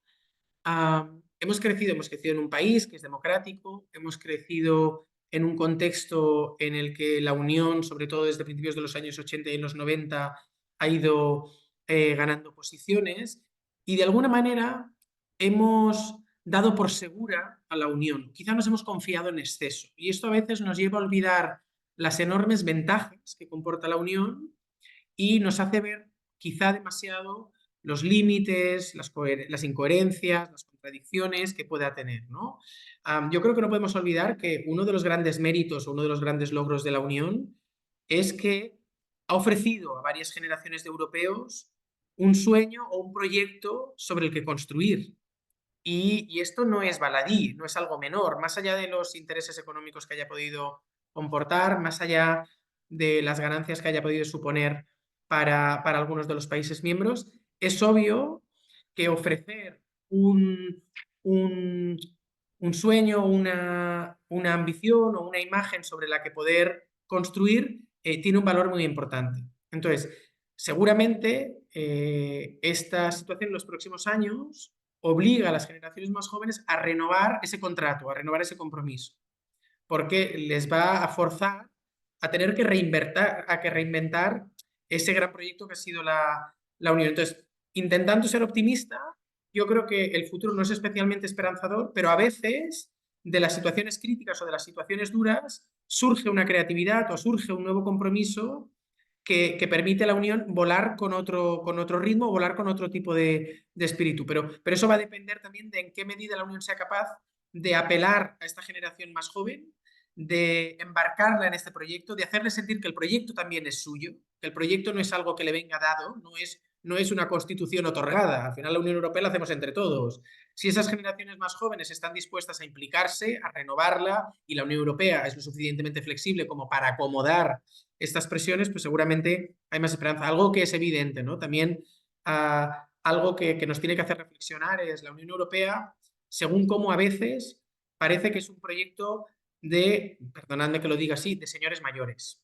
hemos crecido en un país que es democrático, hemos crecido en un contexto en el que la Unión, sobre todo desde principios de los años 80 y los 90, ha ido ganando posiciones y de alguna manera hemos dado por segura a la Unión. Quizá nos hemos confiado en exceso y esto a veces nos lleva a olvidar las enormes ventajas que comporta la Unión y nos hace ver quizá demasiado los límites, las incoherencias, las contradicciones que pueda tener, ¿no? Yo creo que no podemos olvidar que uno de los grandes méritos o uno de los grandes logros de la Unión es que ha ofrecido a varias generaciones de europeos un sueño o un proyecto sobre el que construir. Y esto no es baladí, no es algo menor, más allá de los intereses económicos que haya podido comportar, más allá de las ganancias que haya podido suponer para algunos de los países miembros, es obvio que ofrecer un sueño, una ambición o una imagen sobre la que poder construir tiene un valor muy importante. Entonces, seguramente esta situación en los próximos años obliga a las generaciones más jóvenes a renovar ese contrato, a renovar ese compromiso, porque les va a forzar a tener que reinventar ese gran proyecto que ha sido la Unión. Entonces, intentando ser optimista, yo creo que el futuro no es especialmente esperanzador, pero a veces de las situaciones críticas o de las situaciones duras surge una creatividad o surge un nuevo compromiso que permite a la Unión volar con otro ritmo, volar con otro tipo de espíritu. Pero eso va a depender también de en qué medida la Unión sea capaz de apelar a esta generación más joven, de embarcarla en este proyecto, de hacerle sentir que el proyecto también es suyo, que el proyecto no es algo que le venga dado, no es una constitución otorgada. Al final la Unión Europea la hacemos entre todos. Si esas generaciones más jóvenes están dispuestas a implicarse, a renovarla, y la Unión Europea es lo suficientemente flexible como para acomodar estas presiones, pues seguramente hay más esperanza. Algo que es evidente, ¿no? También algo que nos tiene que hacer reflexionar es la Unión Europea, según cómo a veces parece que es un proyecto de, perdonadme que lo diga así, de señores mayores.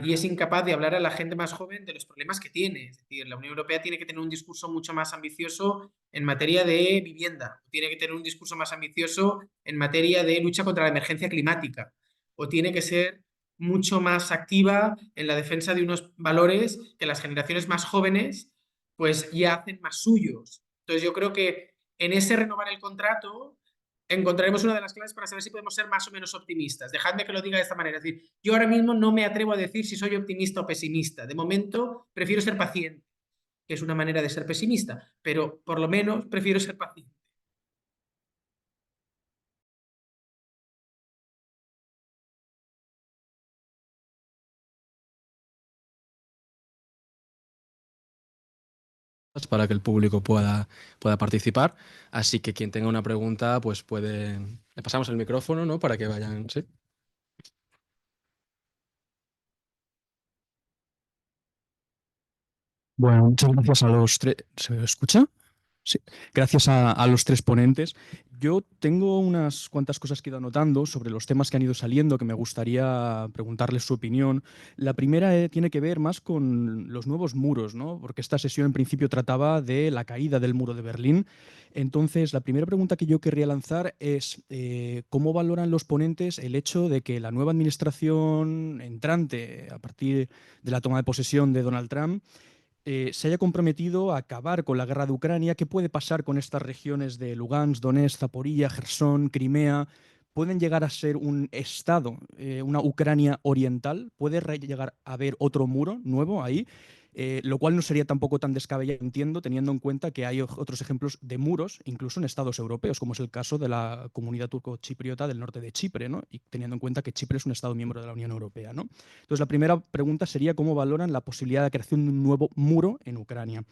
Y es incapaz de hablar a la gente más joven de los problemas que tiene. Es decir, la Unión Europea tiene que tener un discurso mucho más ambicioso en materia de vivienda, tiene que tener un discurso más ambicioso en materia de lucha contra la emergencia climática, o tiene que ser mucho más activa en la defensa de unos valores que las generaciones más jóvenes pues ya hacen más suyos. Entonces yo creo que en ese renovar el contrato encontraremos una de las claves para saber si podemos ser más o menos optimistas. Dejadme que lo diga de esta manera. Es decir, yo ahora mismo no me atrevo a decir si soy optimista o pesimista. De momento, prefiero ser paciente, que es una manera de ser pesimista, pero por lo menos prefiero ser paciente. Para que el público pueda participar. Así que quien tenga una pregunta, pues puede... Le pasamos el micrófono, ¿no? Para que vayan... ¿Sí? Bueno, muchas gracias a los tres. ¿Se escucha? Sí. Gracias a los tres ponentes. Yo tengo unas cuantas cosas que he ido anotando sobre los temas que han ido saliendo que me gustaría preguntarles su opinión. La primera tiene que ver más con los nuevos muros, ¿no? Porque esta sesión en principio trataba de la caída del muro de Berlín. Entonces, la primera pregunta que yo querría lanzar es ¿cómo valoran los ponentes el hecho de que la nueva administración entrante a partir de la toma de posesión de Donald Trump se haya comprometido a acabar con la guerra de Ucrania? ¿Qué puede pasar con estas regiones de Lugansk, Donetsk, Zaporilla, Jersón, Crimea? ¿Pueden llegar a ser un estado, una Ucrania oriental? ¿Puede llegar a haber otro muro nuevo ahí? Lo cual no sería tampoco tan descabellado, entiendo, teniendo en cuenta que hay otros ejemplos de muros, incluso en estados europeos, como es el caso de la comunidad turco-chipriota del norte de Chipre, ¿no? Y teniendo en cuenta que Chipre es un estado miembro de la Unión Europea, ¿no? Entonces, la primera pregunta sería cómo valoran la posibilidad de creación de un nuevo muro en Ucrania.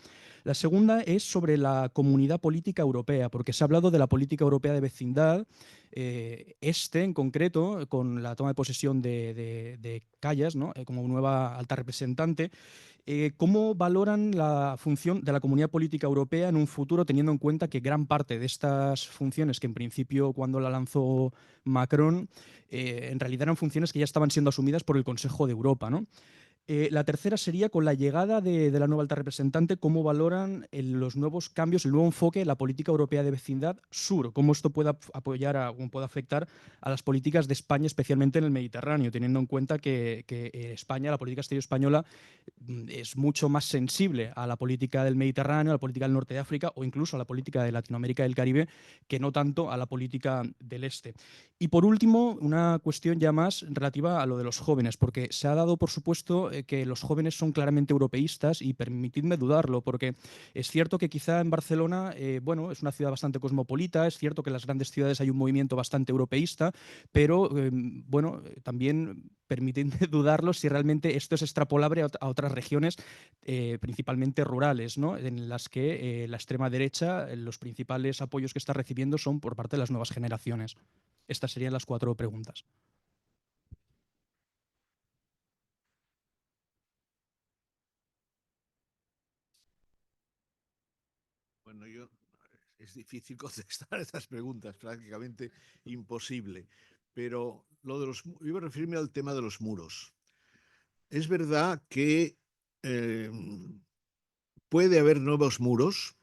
La segunda es sobre la comunidad política europea, porque se ha hablado de la política europea de vecindad, en concreto, con la toma de posesión de Kallas, ¿no? Como nueva alta representante. ¿Cómo valoran la función de la comunidad política europea en un futuro, teniendo en cuenta que gran parte de estas funciones, que en principio cuando la lanzó Macron, en realidad eran funciones que ya estaban siendo asumidas por el Consejo de Europa, ¿no? La tercera sería, con la llegada de la nueva alta representante, ¿cómo valoran los nuevos cambios, el nuevo enfoque en la política europea de vecindad sur? ¿Cómo esto puede apoyar cómo puede afectar a las políticas de España, especialmente en el Mediterráneo, teniendo en cuenta que España, la política exterior española, es mucho más sensible a la política del Mediterráneo, a la política del norte de África o incluso a la política de Latinoamérica y del Caribe, que no tanto a la política del este? Y por último, una cuestión ya más relativa a lo de los jóvenes, porque se ha dado por supuesto que los jóvenes son claramente europeístas, y permitidme dudarlo, porque es cierto que quizá en Barcelona, bueno, es una ciudad bastante cosmopolita, es cierto que en las grandes ciudades hay un movimiento bastante europeísta, pero bueno, también permitidme dudarlo si realmente esto es extrapolable a otras regiones, principalmente rurales, ¿no? En las que la extrema derecha, los principales apoyos que está recibiendo son por parte de las nuevas generaciones. Estas serían las 4 preguntas. Bueno, es difícil contestar estas preguntas, prácticamente imposible. Pero yo iba a referirme al tema de los muros. Es verdad que puede haber nuevos muros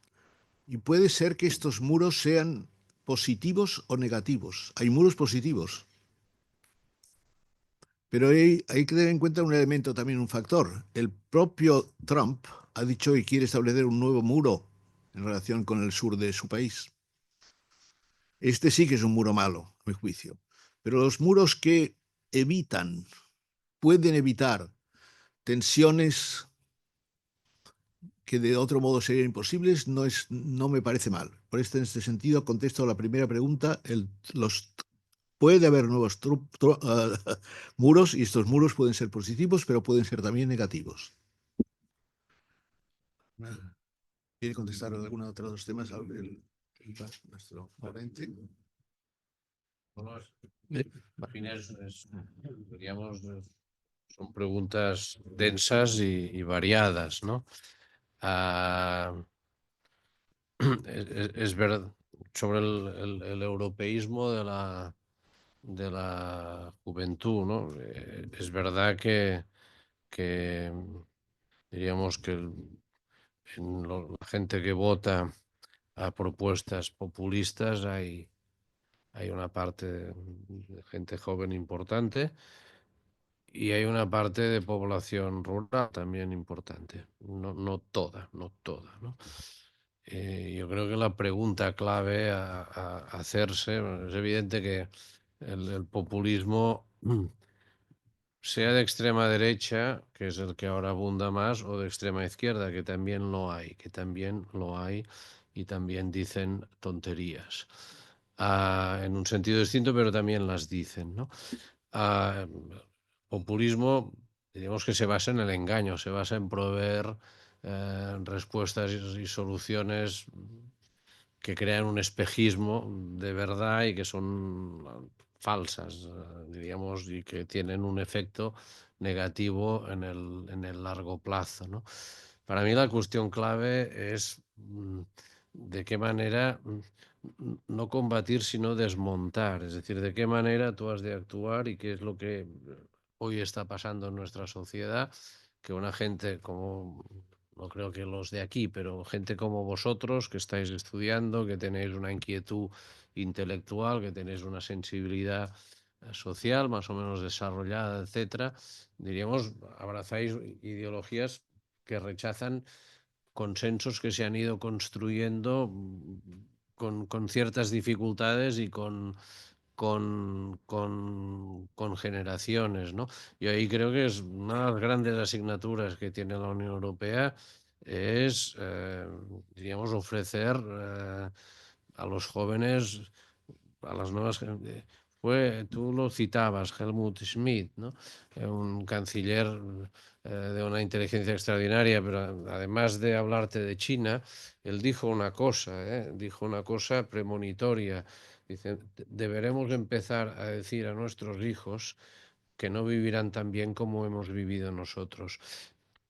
y puede ser que estos muros sean positivos o negativos. Hay muros positivos. Pero hay que tener en cuenta un elemento, también un factor. El propio Trump ha dicho que quiere establecer un nuevo muro en relación con el sur de su país. Este sí que es un muro malo, a mi juicio. Pero los muros que pueden evitar tensiones que de otro modo serían imposibles, no me parece mal. En este sentido, contesto a la primera pregunta. Puede haber nuevos muros, y estos muros pueden ser positivos, pero pueden ser también negativos. ¿Quiere contestar alguna otra de los temas? Nuestro ponente. Diríamos, son preguntas densas y variadas, ¿no? Es verdad, sobre el europeísmo de la juventud, ¿no? Es verdad que diríamos que la gente que vota a propuestas populistas hay una parte de gente joven importante y hay una parte de población rural también importante, no toda, ¿no? Yo creo que la pregunta clave a hacerse, es evidente que el populismo, sea de extrema derecha, que es el que ahora abunda más, o de extrema izquierda, que también lo hay, y también dicen tonterías. En un sentido distinto, pero también las dicen, ¿no? Populismo, digamos que se basa en el engaño, se basa en proveer respuestas y soluciones que crean un espejismo de verdad y que son falsas, diríamos, y que tienen un efecto negativo en el largo plazo, ¿no? Para mí la cuestión clave es de qué manera no combatir, sino desmontar, es decir, de qué manera tú has de actuar, y qué es lo que hoy está pasando en nuestra sociedad, que una gente como, no creo que los de aquí, pero gente como vosotros, que estáis estudiando, que tenéis una inquietud intelectual, que tenéis una sensibilidad social más o menos desarrollada, etcétera, diríamos, abrazáis ideologías que rechazan consensos que se han ido construyendo con ciertas dificultades y con generaciones, ¿no? Yo ahí creo que es una de las grandes asignaturas que tiene la Unión Europea, es, diríamos, ofrecer a los jóvenes, a las nuevas generaciones. Tú lo citabas, Helmut Schmidt, ¿no? Un canciller de una inteligencia extraordinaria, pero además de hablarte de China, él dijo una cosa premonitoria. Dice, deberemos empezar a decir a nuestros hijos que no vivirán tan bien como hemos vivido nosotros,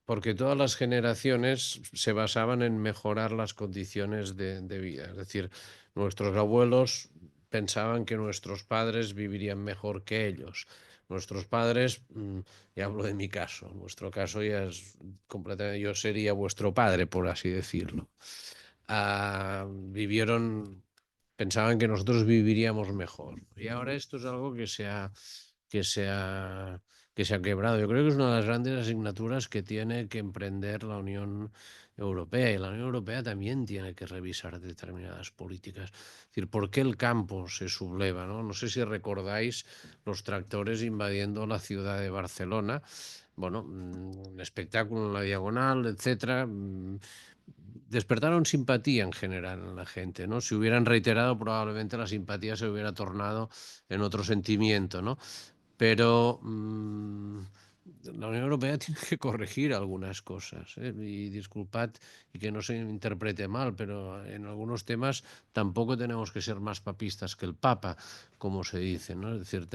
porque todas las generaciones se basaban en mejorar las condiciones de vida. Es decir, nuestros abuelos pensaban que nuestros padres vivirían mejor que ellos. Nuestros padres, y hablo de mi caso, en vuestro caso ya es completamente, yo sería vuestro padre, por así decirlo. Pensaban que nosotros viviríamos mejor. Y ahora esto es algo que se ha quebrado. Yo creo que es una de las grandes asignaturas que tiene que emprender la Unión Europea, y la Unión Europea también tiene que revisar determinadas políticas. Es decir, ¿por qué el campo se subleva? No sé si recordáis los tractores invadiendo la ciudad de Barcelona. Bueno, un espectáculo en la diagonal, etcétera. Despertaron simpatía en general en la gente, ¿no? Si hubieran reiterado, probablemente la simpatía se hubiera tornado en otro sentimiento, ¿no? Pero la Unión Europea tiene que corregir algunas cosas, ¿eh? Y disculpad, y que no se interprete mal, pero en algunos temas tampoco tenemos que ser más papistas que el Papa, como se dice, ¿no? Es decir,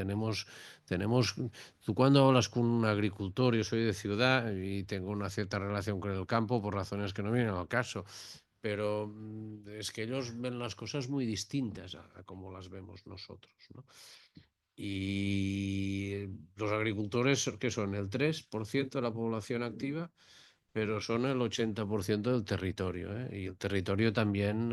tú cuando hablas con un agricultor, yo soy de ciudad y tengo una cierta relación con el campo por razones que no vienen al caso, pero es que ellos ven las cosas muy distintas a como las vemos nosotros, ¿no? Y los agricultores, que son el 3% de la población activa, pero son el 80% del territorio, ¿eh? Y el territorio también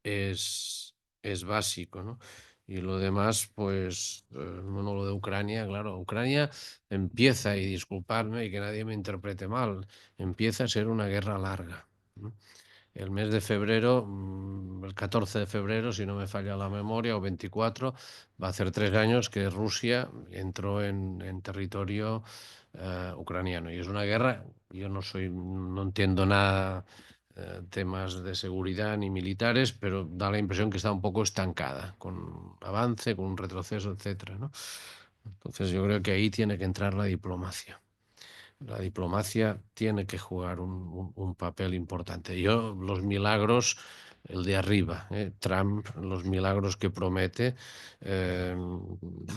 es básico, ¿no? Y lo demás, pues, bueno, lo de Ucrania, claro, Ucrania empieza, y disculpadme y que nadie me interprete mal, empieza a ser una guerra larga, ¿no? El mes de febrero, el 14 de febrero, si no me falla la memoria, o 24, va a hacer 3 años que Rusia entró en territorio ucraniano. Y es una guerra, yo no entiendo nada temas de seguridad ni militares, pero da la impresión que está un poco estancada, con avance, con un retroceso, etcétera, ¿no? Entonces yo creo que ahí tiene que entrar la diplomacia. La diplomacia tiene que jugar un papel importante. Los milagros, el de arriba, Trump, los milagros que promete,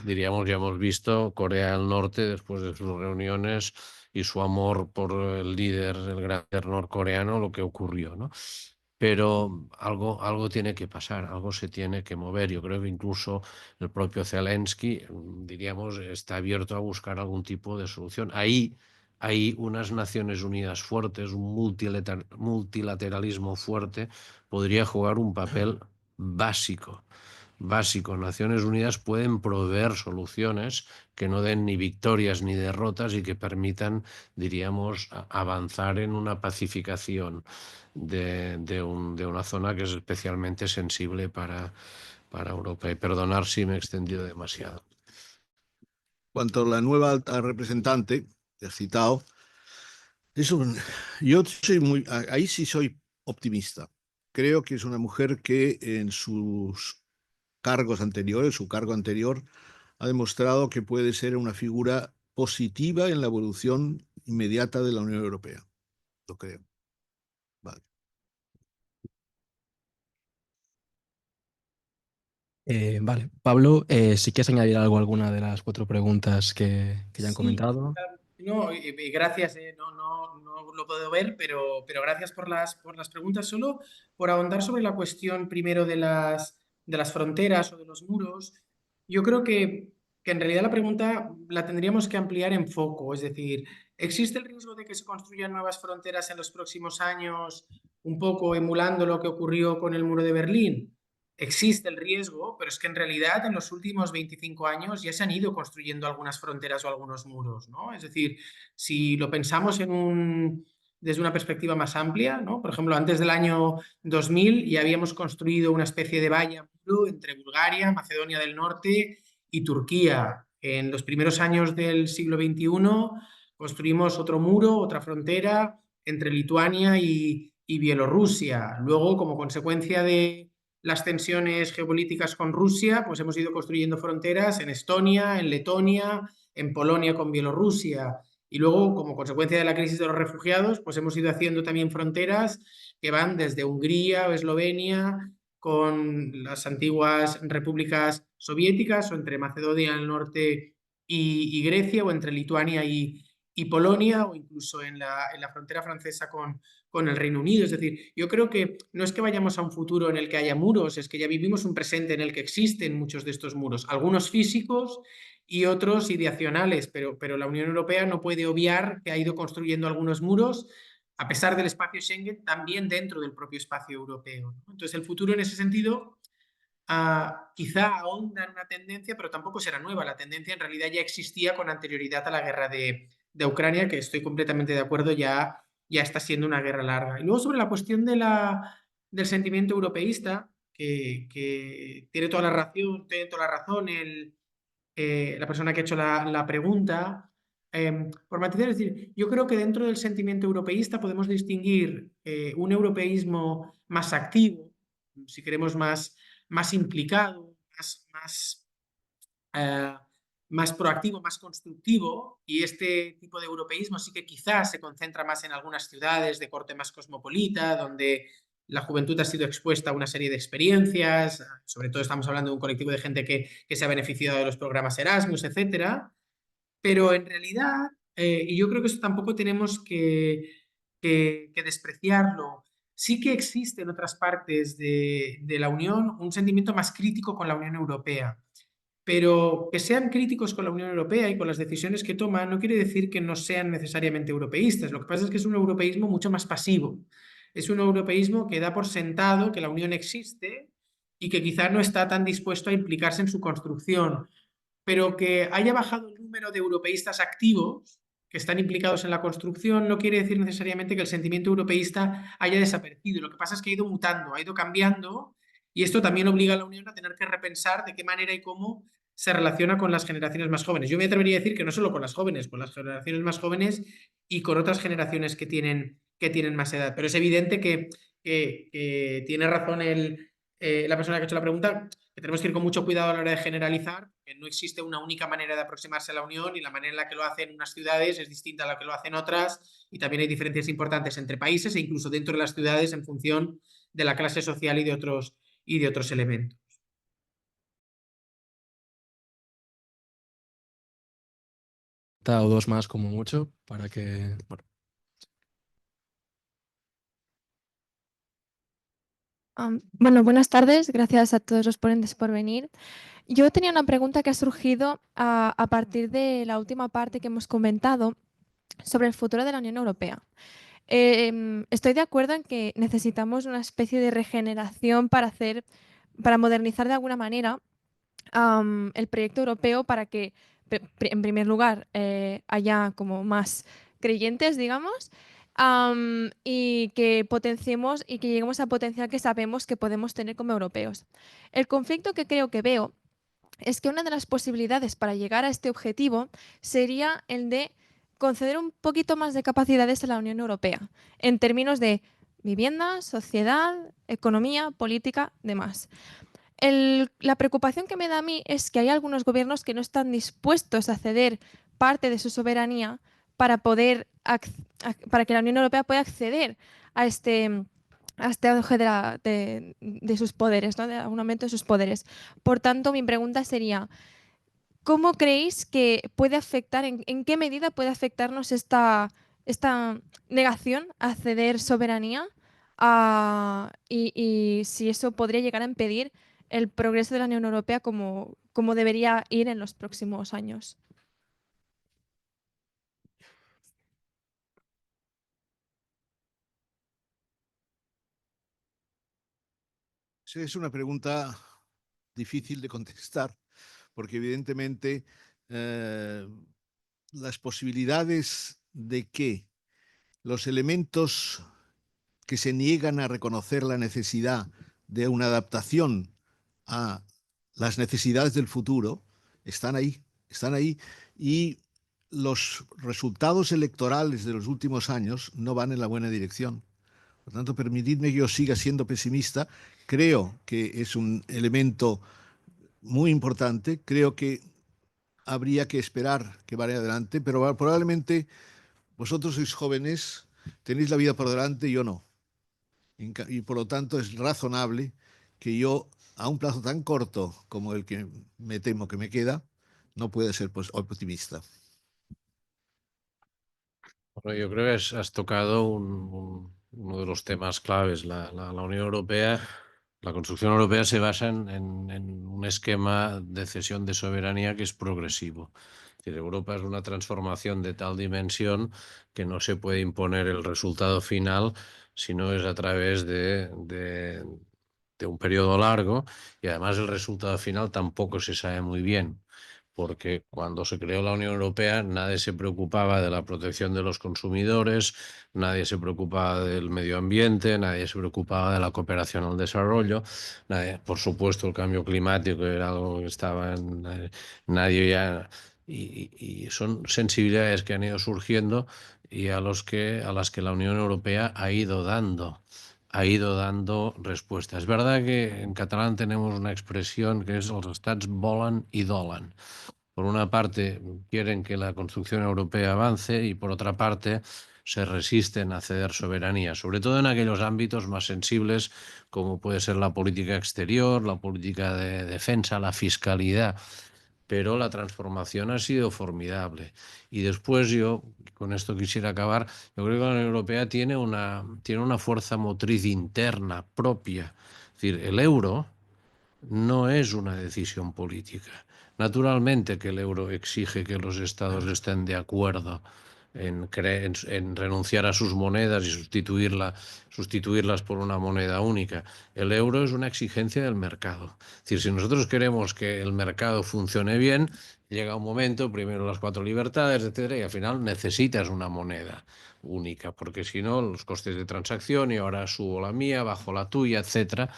diríamos, ya hemos visto Corea del Norte después de sus reuniones y su amor por el líder, el gran norcoreano, lo que ocurrió, ¿no? Pero algo tiene que pasar, algo se tiene que mover. Yo creo que incluso el propio Zelensky, diríamos, está abierto a buscar algún tipo de solución. Ahí hay unas Naciones Unidas fuertes, un multilateralismo fuerte, podría jugar un papel básico. Naciones Unidas pueden proveer soluciones que no den ni victorias ni derrotas y que permitan, diríamos, avanzar en una pacificación de una zona que es especialmente sensible para Europa. Y perdonar si me he extendido demasiado. Cuanto a la nueva alta representante, que has citado, ahí sí soy optimista. Creo que es una mujer que en sus cargos anteriores, su cargo anterior, ha demostrado que puede ser una figura positiva en la evolución inmediata de la Unión Europea. Lo creo. Vale. Vale, Pablo, si quieres añadir algo a alguna de las 4 preguntas que ya han Sí, comentado. no, y gracias, no lo puedo ver, pero gracias por las preguntas. Solo por ahondar sobre la cuestión primero de las fronteras o de los muros, yo creo que en realidad la pregunta la tendríamos que ampliar en foco. Es decir, ¿existe el riesgo de que se construyan nuevas fronteras en los próximos años, un poco emulando lo que ocurrió con el muro de Berlín? Existe el riesgo, pero es que en realidad en los últimos 25 años ya se han ido construyendo algunas fronteras o algunos muros, ¿no? Es decir, si lo pensamos desde una perspectiva más amplia, ¿no? Por ejemplo, antes del año 2000 ya habíamos construido una especie de valla muro entre Bulgaria, Macedonia del Norte y Turquía. En los primeros años del siglo XXI construimos otro muro, otra frontera entre Lituania y Bielorrusia. Luego, como consecuencia de las tensiones geopolíticas con Rusia, pues hemos ido construyendo fronteras en Estonia, en Letonia, en Polonia con Bielorrusia. Y luego, como consecuencia de la crisis de los refugiados, pues hemos ido haciendo también fronteras que van desde Hungría o Eslovenia con las antiguas repúblicas soviéticas, o entre Macedonia del Norte y Grecia, o entre Lituania y Polonia, o incluso en la frontera francesa con con el Reino Unido. Es decir, yo creo que no es que vayamos a un futuro en el que haya muros, es que ya vivimos un presente en el que existen muchos de estos muros, algunos físicos y otros ideacionales, pero la Unión Europea no puede obviar que ha ido construyendo algunos muros, a pesar del espacio Schengen, también dentro del propio espacio europeo, ¿no? Entonces, el futuro en ese sentido quizá ahonda en una tendencia, pero tampoco será nueva. La tendencia en realidad ya existía con anterioridad a la guerra de Ucrania, que estoy completamente de acuerdo, ya está siendo una guerra larga. Y luego sobre la cuestión del sentimiento europeísta, que tiene toda la razón, la persona que ha hecho la pregunta. Por matizar, es decir, yo creo que dentro del sentimiento europeísta podemos distinguir un europeísmo más activo, si queremos más implicado, eh, más proactivo, más constructivo, y este tipo de europeísmo sí que quizás se concentra más en algunas ciudades de corte más cosmopolita, donde la juventud ha sido expuesta a una serie de experiencias, sobre todo estamos hablando de un colectivo de gente que se ha beneficiado de los programas Erasmus, etcétera, pero en realidad, y yo creo que eso tampoco tenemos que despreciarlo, sí que existe en otras partes de la Unión un sentimiento más crítico con la Unión Europea. Pero que sean críticos con la Unión Europea y con las decisiones que toman no quiere decir que no sean necesariamente europeístas. Lo que pasa es que es un europeísmo mucho más pasivo. Es un europeísmo que da por sentado que la Unión existe y que quizá no está tan dispuesto a implicarse en su construcción, pero que haya bajado el número de europeístas activos que están implicados en la construcción no quiere decir necesariamente que el sentimiento europeísta haya desaparecido. Lo que pasa es que ha ido mutando, ha ido cambiando, y esto también obliga a la Unión a tener que repensar de qué manera y cómo se relaciona con las generaciones más jóvenes. Yo me atrevería a decir que no solo con las jóvenes, con las generaciones más jóvenes y con otras generaciones que tienen más edad. Pero es evidente que tiene razón la persona que ha hecho la pregunta, que tenemos que ir con mucho cuidado a la hora de generalizar, que no existe una única manera de aproximarse a la Unión, y la manera en la que lo hacen unas ciudades es distinta a la que lo hacen otras, y también hay diferencias importantes entre países e incluso dentro de las ciudades en función de la clase social y de otros elementos. O dos más como mucho para que... Bueno. Bueno, buenas tardes. Gracias a todos los ponentes por venir. Yo tenía una pregunta que ha surgido a partir de la última parte que hemos comentado sobre el futuro de la Unión Europea. Estoy de acuerdo en que necesitamos una especie de regeneración para modernizar de alguna manera el proyecto europeo, para que, en primer lugar, haya como más creyentes, digamos, y que potenciemos y que lleguemos al potencial que sabemos que podemos tener como europeos. El conflicto que creo que veo es que una de las posibilidades para llegar a este objetivo sería el de conceder un poquito más de capacidades a la Unión Europea, en términos de vivienda, sociedad, economía, política, demás. La preocupación que me da a mí es que hay algunos gobiernos que no están dispuestos a ceder parte de su soberanía para que la Unión Europea pueda acceder a este auge de sus poderes, ¿no? De un aumento de sus poderes. Por tanto, mi pregunta sería, ¿cómo creéis que puede afectar, en qué medida puede afectarnos esta negación a ceder soberanía? Y si eso podría llegar a impedir el progreso de la Unión Europea como debería ir en los próximos años. Es una pregunta difícil de contestar, porque evidentemente las posibilidades de que los elementos que se niegan a reconocer la necesidad de una adaptación a las necesidades del futuro están ahí, y los resultados electorales de los últimos años no van en la buena dirección. Por tanto, permitidme que yo siga siendo pesimista. Creo que es un elemento muy importante. Creo que habría que esperar que vaya adelante, pero probablemente vosotros sois jóvenes, tenéis la vida por delante, yo no. Y por lo tanto es razonable que yo, a un plazo tan corto como el que me temo que me queda, no pueda ser optimista. Bueno, yo creo que has tocado un uno de los temas claves. La Unión Europea, la construcción europea se basa en un esquema de cesión de soberanía que es progresivo. Es decir, Europa es una transformación de tal dimensión que no se puede imponer el resultado final si no es a través de un periodo largo, y además el resultado final tampoco se sabe muy bien, porque cuando se creó la Unión Europea nadie se preocupaba de la protección de los consumidores, nadie se preocupaba del medio ambiente, nadie se preocupaba de la cooperación al desarrollo, por supuesto el cambio climático era algo que estaba nadie ya... Y son sensibilidades que han ido surgiendo y a las que la Unión Europea ha ido dando respuesta. Es verdad que en catalán tenemos una expresión que es els estats volen y dolen. Por una parte quieren que la construcción europea avance y por otra parte se resisten a ceder soberanía, sobre todo en aquellos ámbitos más sensibles como puede ser la política exterior, la política de defensa, la fiscalidad. Pero la transformación ha sido formidable. Y después yo, con esto quisiera acabar, yo creo que la Unión Europea tiene una fuerza motriz interna propia. Es decir, el euro no es una decisión política. Naturalmente que el euro exige que los estados estén de acuerdo en renunciar a sus monedas y sustituirlas por una moneda única. El euro es una exigencia del mercado. Es decir, si nosotros queremos que el mercado funcione bien, llega un momento, primero las 4 libertades, etcétera, y al final necesitas una moneda única, porque si no, los costes de transacción, y ahora subo la mía, bajo la tuya, etcétera.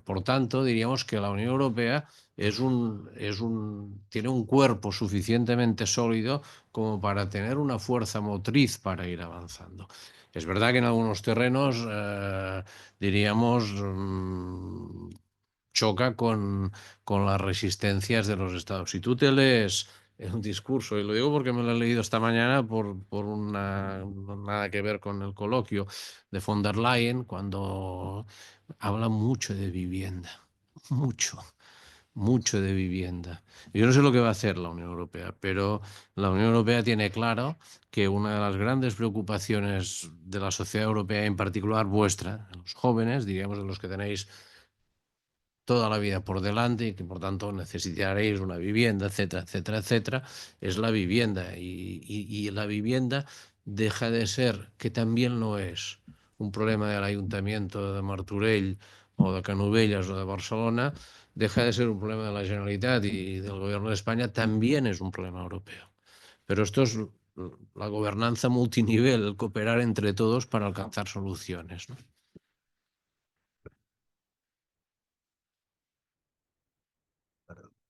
Por tanto, diríamos que la Unión Europea tiene un cuerpo suficientemente sólido como para tener una fuerza motriz para ir avanzando. Es verdad que en algunos terrenos, diríamos, choca con las resistencias de los estados. Si tú te lees un discurso, y lo digo porque me lo he leído esta mañana por nada que ver con el coloquio de von der Leyen, cuando habla mucho de vivienda, mucho de vivienda. Yo no sé lo que va a hacer la Unión Europea, pero la Unión Europea tiene claro que una de las grandes preocupaciones de la sociedad europea, en particular vuestra, los jóvenes, diríamos de los que tenéis toda la vida por delante y que por tanto necesitaréis una vivienda, etcétera, etcétera, etcétera, es la vivienda. Y la vivienda deja de ser, que también lo es, un problema del Ayuntamiento de Martorell o de Canovelles o de Barcelona, deja de ser un problema de la Generalitat y del Gobierno de España, también es un problema europeo. Pero esto es la gobernanza multinivel, el cooperar entre todos para alcanzar soluciones, ¿no?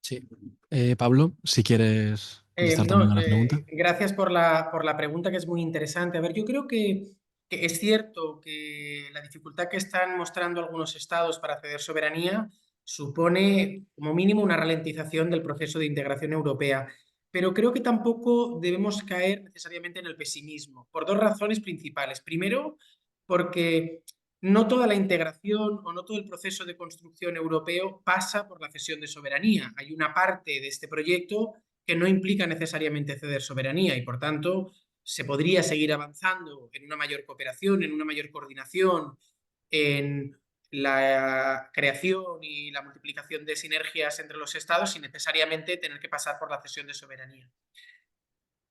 Sí. Pablo, si quieres contestar también a la pregunta. Gracias por la pregunta, que es muy interesante. A ver, yo creo que es cierto que la dificultad que están mostrando algunos estados para ceder soberanía supone como mínimo una ralentización del proceso de integración europea, pero creo que tampoco debemos caer necesariamente en el pesimismo, por 2 razones principales. Primero, porque no toda la integración o no todo el proceso de construcción europeo pasa por la cesión de soberanía. Hay una parte de este proyecto que no implica necesariamente ceder soberanía y, por tanto, se podría seguir avanzando en una mayor cooperación, en una mayor coordinación, en la creación y la multiplicación de sinergias entre los estados sin necesariamente tener que pasar por la cesión de soberanía.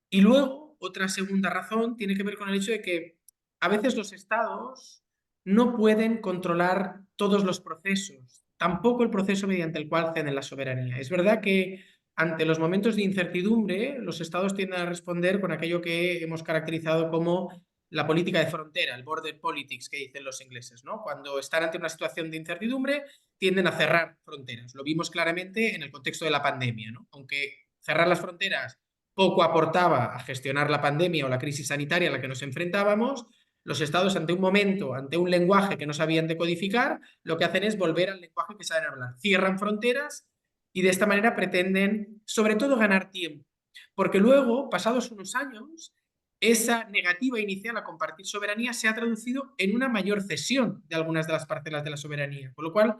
Y luego, otra segunda razón tiene que ver con el hecho de que a veces los estados no pueden controlar todos los procesos, tampoco el proceso mediante el cual ceden la soberanía. Es verdad que ante los momentos de incertidumbre, los estados tienden a responder con aquello que hemos caracterizado como la política de frontera, el border politics que dicen los ingleses, ¿no? Cuando están ante una situación de incertidumbre, tienden a cerrar fronteras. Lo vimos claramente en el contexto de la pandemia, ¿no? Aunque cerrar las fronteras poco aportaba a gestionar la pandemia o la crisis sanitaria a la que nos enfrentábamos, los estados ante un momento, ante un lenguaje que no sabían decodificar, lo que hacen es volver al lenguaje que saben hablar. Cierran fronteras y de esta manera pretenden, sobre todo, ganar tiempo. Porque luego, pasados unos años, esa negativa inicial a compartir soberanía se ha traducido en una mayor cesión de algunas de las parcelas de la soberanía. Con lo cual,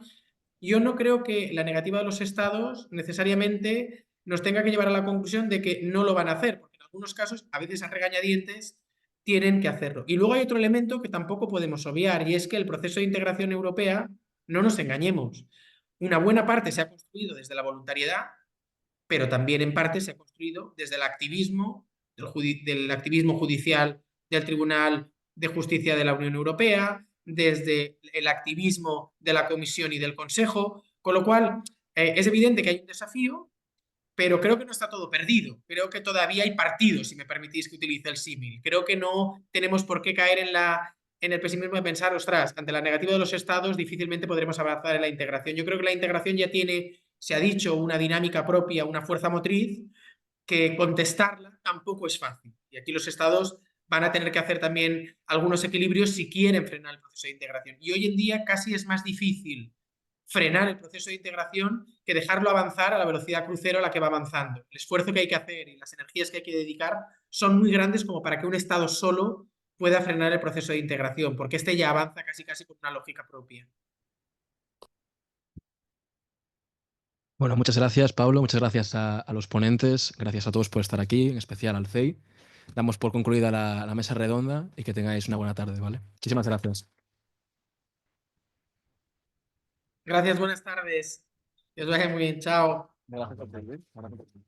yo no creo que la negativa de los estados necesariamente nos tenga que llevar a la conclusión de que no lo van a hacer, porque en algunos casos, a veces a regañadientes, tienen que hacerlo. Y luego hay otro elemento que tampoco podemos obviar, y es que el proceso de integración europea, no nos engañemos, una buena parte se ha construido desde la voluntariedad, pero también en parte se ha construido desde el activismo, del activismo judicial del Tribunal de Justicia de la Unión Europea, desde el activismo de la Comisión y del Consejo, con lo cual es evidente que hay un desafío, pero creo que no está todo perdido. Creo que todavía hay partidos, si me permitís que utilice el símil. Creo que no tenemos por qué caer en el pesimismo de pensar, ostras, ante la negativa de los estados difícilmente podremos avanzar en la integración. Yo creo que la integración ya tiene, se ha dicho, una dinámica propia, una fuerza motriz, que contestarla tampoco es fácil. Y aquí los estados van a tener que hacer también algunos equilibrios si quieren frenar el proceso de integración. Y hoy en día casi es más difícil frenar el proceso de integración que dejarlo avanzar a la velocidad crucero a la que va avanzando. El esfuerzo que hay que hacer y las energías que hay que dedicar son muy grandes como para que un Estado solo pueda frenar el proceso de integración, porque este ya avanza casi con una lógica propia. Bueno, muchas gracias, Pablo. Muchas gracias a los ponentes. Gracias a todos por estar aquí, en especial al CEI. Damos por concluida la mesa redonda y que tengáis una buena tarde, ¿vale? Muchísimas gracias. Gracias, buenas tardes. Que os vaya muy bien. Chao. Gracias.